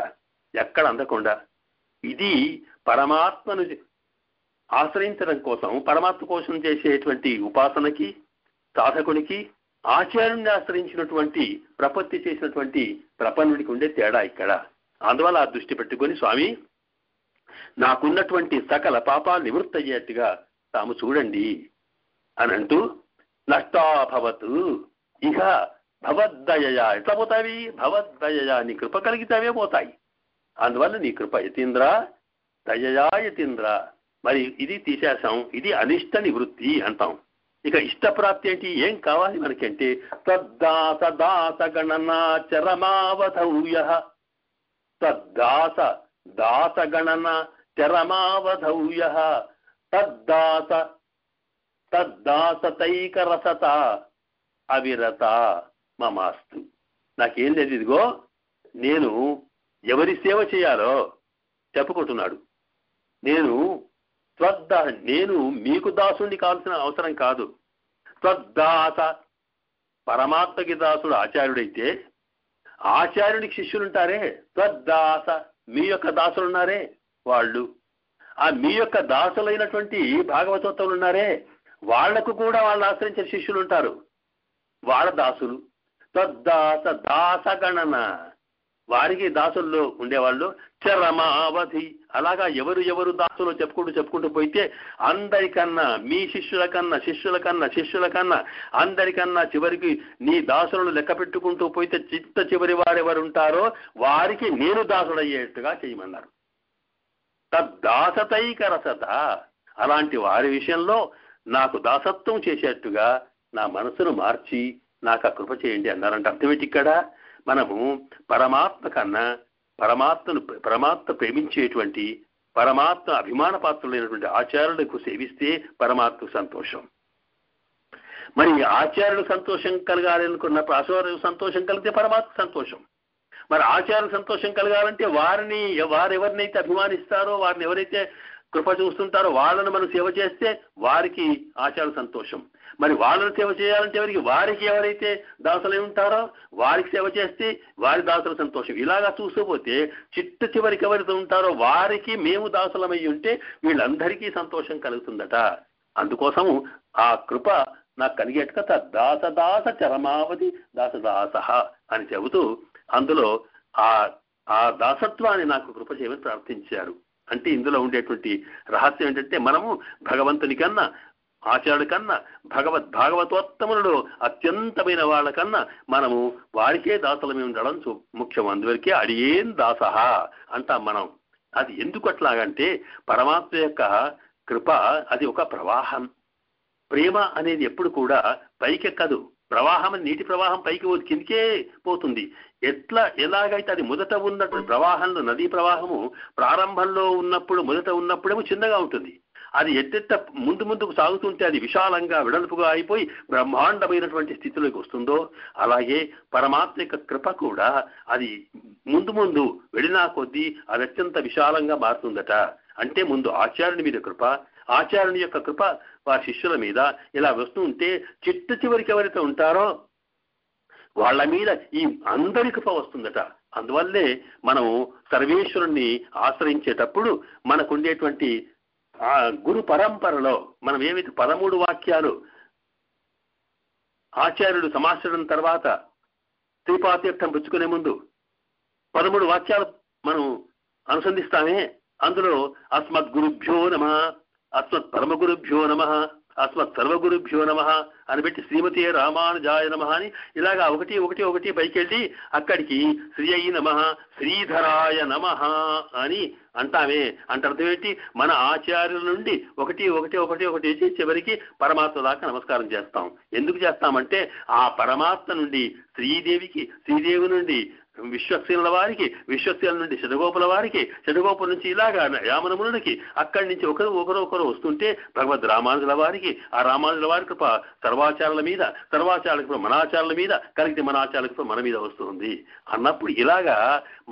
ఎక్కడ అందకుండా. ఇది పరమాత్మను ఆశ్రయించడం కోసం, పరమాత్మ కోసం చేసేటువంటి ఉపాసనకి, సాధకునికి ఆచార్యుని ఆశ్రయించినటువంటి ప్రపత్తి చేసినటువంటి ప్రపన్నుడికి ఉండే తేడా ఇక్కడ. అందువల్ల ఆ దృష్టి పెట్టుకొని స్వామి నాకున్నటువంటి సకల పాపాలు నివృత్తి అయ్యేట్టుగా తాము చూడండి అని అంటూ, నష్టాభవతు ఇక భవద్దయయా. ఎట్లా పోతావి? భవద్దయయా, నీ కృప కలిగితే అవే పోతాయి. అందువల్ల నీ కృప యతీంద్ర, దయయా యతీంద్ర. మరి ఇది తీసేసాం, ఇది అనిష్ట నివృత్తి అంటాం. ఇక ఇష్టప్రాప్తి ఏంటి? ఏం కావాలి మనకంటే, తద్దాస దాస గణనా చరమావధౌయ, తద్దాస దాస గణన చరమావధౌయ, తద్దాసతైక రసత అవిరత మమాస్తు. నాకేం లేదు, ఇదిగో నేను ఎవరి సేవ చేయాలో చెప్పుకుంటున్నాడు. నేను మీకు దాసుని కావాల్సిన అవసరం కాదు. త్వద్దాస, పరమాత్మకి దాసుడు ఆచార్యుడైతే ఆచార్యునికి శిష్యులుంటారే, త్వద్దాస మీ యొక్క దాసులున్నారే వాళ్ళు, ఆ మీ యొక్క దాసులైనటువంటి భాగవతోత్తములు ఉన్నారే వాళ్లకు కూడా వాళ్ళని ఆశ్రయించిన శిష్యులు ఉంటారు, వాళ్ళ దాసులు. త్వద్దాస దాసగణన, వారికి దాసుల్లో ఉండేవాళ్ళు. చరమావధి, అలాగా ఎవరు దాసులు చెప్పుకుంటూ పోయితే అందరికన్నా మీ శిష్యుల కన్నా అందరికన్నా చివరికి నీ దాసులను లెక్క పెట్టుకుంటూ పోయితే చివరి వారెవరు ఉంటారో వారికి నేను దాసుడయ్యేట్టుగా చేయమన్నారు. తద్దాసతైకరసత, అలాంటి వారి విషయంలో నాకు దాసత్వం చేసేట్టుగా నా మనసును మార్చి నాకు ఆ కృప చేయండి అన్నారంటే అర్థమేంటి? ఇక్కడ మనము పరమాత్మ ప్రేమించేటువంటి పరమాత్మ అభిమాన పాత్రులైనటువంటి ఆచార్యులకు సేవిస్తే పరమాత్మ సంతోషం. మరి ఆచార్యులు సంతోషం కలగాలనుకున్నప్పుడు ఆచార్యులకు సంతోషం కలిగితే పరమాత్మ సంతోషం. మరి ఆచార్యులకు సంతోషం కలగాలంటే వారెవరినైతే అభిమానిస్తారో, వారిని ఎవరైతే కృప చూస్తుంటారో వాళ్ళను మనం సేవ చేస్తే వారికి ఆచార్యుల సంతోషం. మరి వాళ్ళను సేవ చేయాలంటే వారికి ఎవరైతే దాసులై ఉంటారో వారికి సేవ చేస్తే వారి దాసుల సంతోషం. ఇలాగా చూసుకోపోతే చివరికి ఎవరితో ఉంటారో వారికి మేము దాసులమై ఉంటే వీళ్ళందరికీ సంతోషం కలుగుతుందట. అందుకోసము ఆ కృప నాకు కలిగేట్టుగా దాసదాస చరమావధి దాసదాస అని చెబుతూ అందులో ఆ దాసత్వాన్ని నాకు కృప చేయమని ప్రార్థించారు. అంటే ఇందులో ఉండేటువంటి రహస్యం ఏంటంటే మనము భగవంతుని కన్నా ఆచార్యుడి కన్నా భాగవతోత్తములలో అత్యంతమైన వాళ్ళకన్నా మనము వారికే దాసులమే ఉండడం ముఖ్యం. అందువరకే అడియేం దాసహ అంటాం మనం. అది ఎందుకు అట్లాగంటే పరమాత్మ యొక్క కృప అది ఒక ప్రవాహం. ప్రేమ అనేది ఎప్పుడు కూడా పైకెక్కదు. ప్రవాహం, నీటి ప్రవాహం పైకి కిందికే పోతుంది. ఎలాగైతే అది మొదట ఉన్నటువంటి ప్రవాహంలో, నదీ ప్రవాహము ప్రారంభంలో మొదట ఉన్నప్పుడేమో చిన్నగా ఉంటుంది. అది ఎట్టెట్ట ముందుకు సాగుతుంటే అది విశాలంగా వెడల్పుగా అయిపోయి బ్రహ్మాండమైనటువంటి స్థితిలోకి వస్తుందో అలాగే పరమాత్మ యొక్క కృప కూడా అది ముందు వెళ్ళినా కొద్దీ అది అత్యంత విశాలంగా మారుతుందట. అంటే ముందు ఆచార్యుని మీద కృప, ఆచార్యుని యొక్క కృప వారి శిష్యుల మీద ఇలా వస్తూ ఉంటే చివరికి ఎవరైతే ఉంటారో వాళ్ళ మీద ఈ అందరి కృప వస్తుందట. అందువల్లే మనము సర్వేశ్వరుణ్ణి ఆశ్రయించేటప్పుడు మనకు ఉండేటువంటి ఆ గురు పరంపరలో మనం ఏవైతే 13 వాక్యాలు ఆచార్యుడు సమాచరణ తర్వాత శ్రీపాదతీర్థం పుచ్చుకునే ముందు 13 వాక్యాలు మనం అనుసంధిస్తామే. అందులో అస్మద్ గురుభ్యో నమః, అస్మత్ పరమగురుభ్యో నమః, అస్మత్ సర్వగురుభ్యో నమః అని పెట్టి శ్రీమతే రామానుజాయ నమః అని ఇలాగా ఒకటి పైకెళ్ళి అక్కడికి శ్రీ అయి నమః, శ్రీధరాయ నమః అని అంటామే. అంటే అర్థం ఏంటి? మన ఆచార్యుల నుండి ఒకటి చివరికి పరమాత్మ దాకా నమస్కారం చేస్తాం. ఎందుకు చేస్తామంటే ఆ పరమాత్మ నుండి శ్రీదేవి నుండి విశ్వక్సేనుల వారికి, విశ్వక్సేనుల నుండి శతగోపుల వారికి, శతగోపుల నుంచి ఇలాగా యామనమునుడికి, అక్కడి నుంచి ఒకరు వస్తుంటే భగవద్ రామానుజుల వారికి, ఆ రామానుజుల వారి కృప సర్వాచార్యుల మీద, సర్వాచార్యుల కృప మనాచార్యుల మీద, కలిగితే మనాచార్యుల కృప మన మీద వస్తుంది అన్నప్పుడు ఇలాగా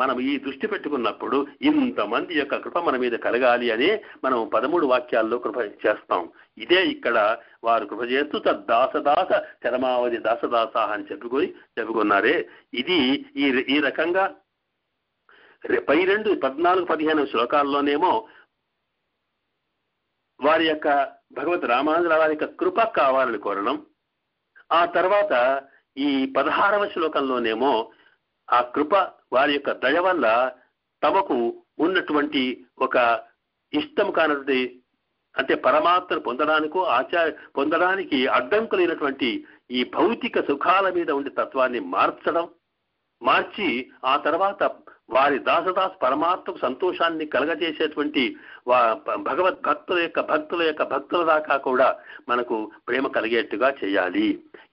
మనం ఈ దృష్టి పెట్టుకున్నప్పుడు ఇంతమంది యొక్క కృప మన మీద కలగాలి అనే మనం 13 వాక్యాల్లో కృప చేస్తాం. ఇదే ఇక్కడ వారు కృప చేస్తూ దాసదాస చరమావధి దాసదాస అని చెప్పుకున్నారే. ఇది ఈ రకంగా పై 14-15 శ్లోకాల్లోనేమో వారి యొక్క భగవద్ రామానుజుల వారి యొక్క కృప కావాలని కోరడం, ఆ తర్వాత ఈ 16వ శ్లోకంలోనేమో ఆ కృప వారి యొక్క దయ వల్ల తమకు ఉన్నటువంటి ఒక ఇష్టం కానటువంటి అంటే పరమాత్మను పొందడానికి అడ్డంకులైనటువంటి ఈ భౌతిక సుఖాల మీద ఉండే తత్వాన్ని మార్చి ఆ తర్వాత వారి దాసదాస్ పరమాత్మకు సంతోషాన్ని కలగజేసేటువంటి భక్తుల దాకా కూడా మనకు ప్రేమ కలిగేట్టుగా చేయాలి.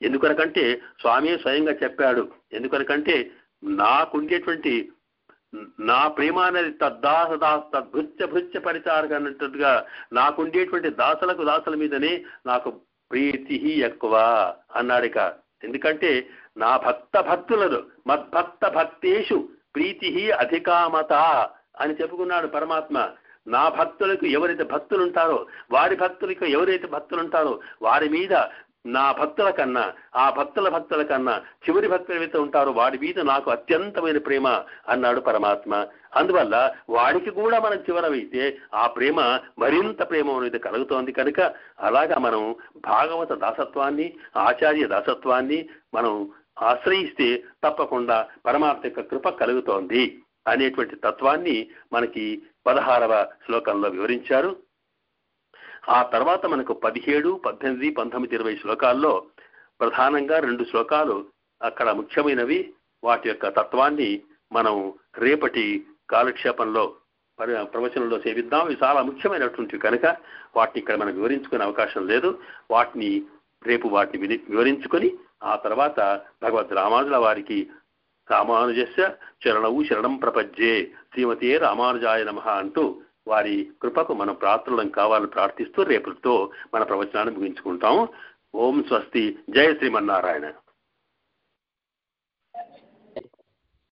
ఎందుకనకంటే స్వామి స్వయంగా చెప్పాడు. ఎందుకనకంటే నాకుండేటువంటి నా ప్రేమ అనేది తద్భృత్య పరిచారక అన్నట్టుగా నాకుండేటువంటి దాసుల మీదనే నాకు ప్రీతి ఎక్కువ అన్నాడిక. ఎందుకంటే నా భక్తులను మద్భక్త భక్తేషు ప్రీతి అధికామత అని చెప్పుకున్నాడు పరమాత్మ. నా భక్తులకు ఎవరైతే భక్తులుంటారో వారి మీద నా భక్తుల కన్నా, ఆ భక్తుల కన్నా చివరి భక్తులు ఎవరైతే ఉంటారో వాడి మీద నాకు అత్యంతమైన ప్రేమ అన్నాడు పరమాత్మ. అందువల్ల వాడికి కూడా మనం చివరమైతే ఆ ప్రేమ మరింత ప్రేమ అనేది కలుగుతోంది కనుక అలాగా మనం భాగవత దాసత్వాన్ని, ఆచార్య దాసత్వాన్ని మనం ఆశ్రయిస్తే తప్పకుండా పరమాత్మ యొక్క కృప కలుగుతోంది అనేటువంటి తత్వాన్ని మనకి 16వ శ్లోకంలో వివరించారు. ఆ తర్వాత మనకు 17, 18, 19, 20 శ్లోకాల్లో ప్రధానంగా 2 శ్లోకాలు అక్కడ ముఖ్యమైనవి. వాటి యొక్క తత్వాన్ని మనం రేపటి కాలక్షేపంలో ప్రవచనంలో సేవిద్దాం. ఇవి చాలా ముఖ్యమైనటువంటివి కనుక వాటిని ఇక్కడ మనం వివరించుకునే అవకాశం లేదు. రేపు వాటిని వివరించుకొని ఆ తర్వాత భగవద్ రామానుజుల వారికి రామానుజస్య చరణవు శరణం ప్రపజ్యే శ్రీమతే రామానుజాయ నమః అంటూ వారి కృపకు మనం ప్రార్థనలను కావాలని ప్రార్థిస్తూ రేపుతో మన ప్రవచనాన్ని ముగించుకుంటాం. ఓం స్వస్తి. జయ శ్రీమన్నారాయణ.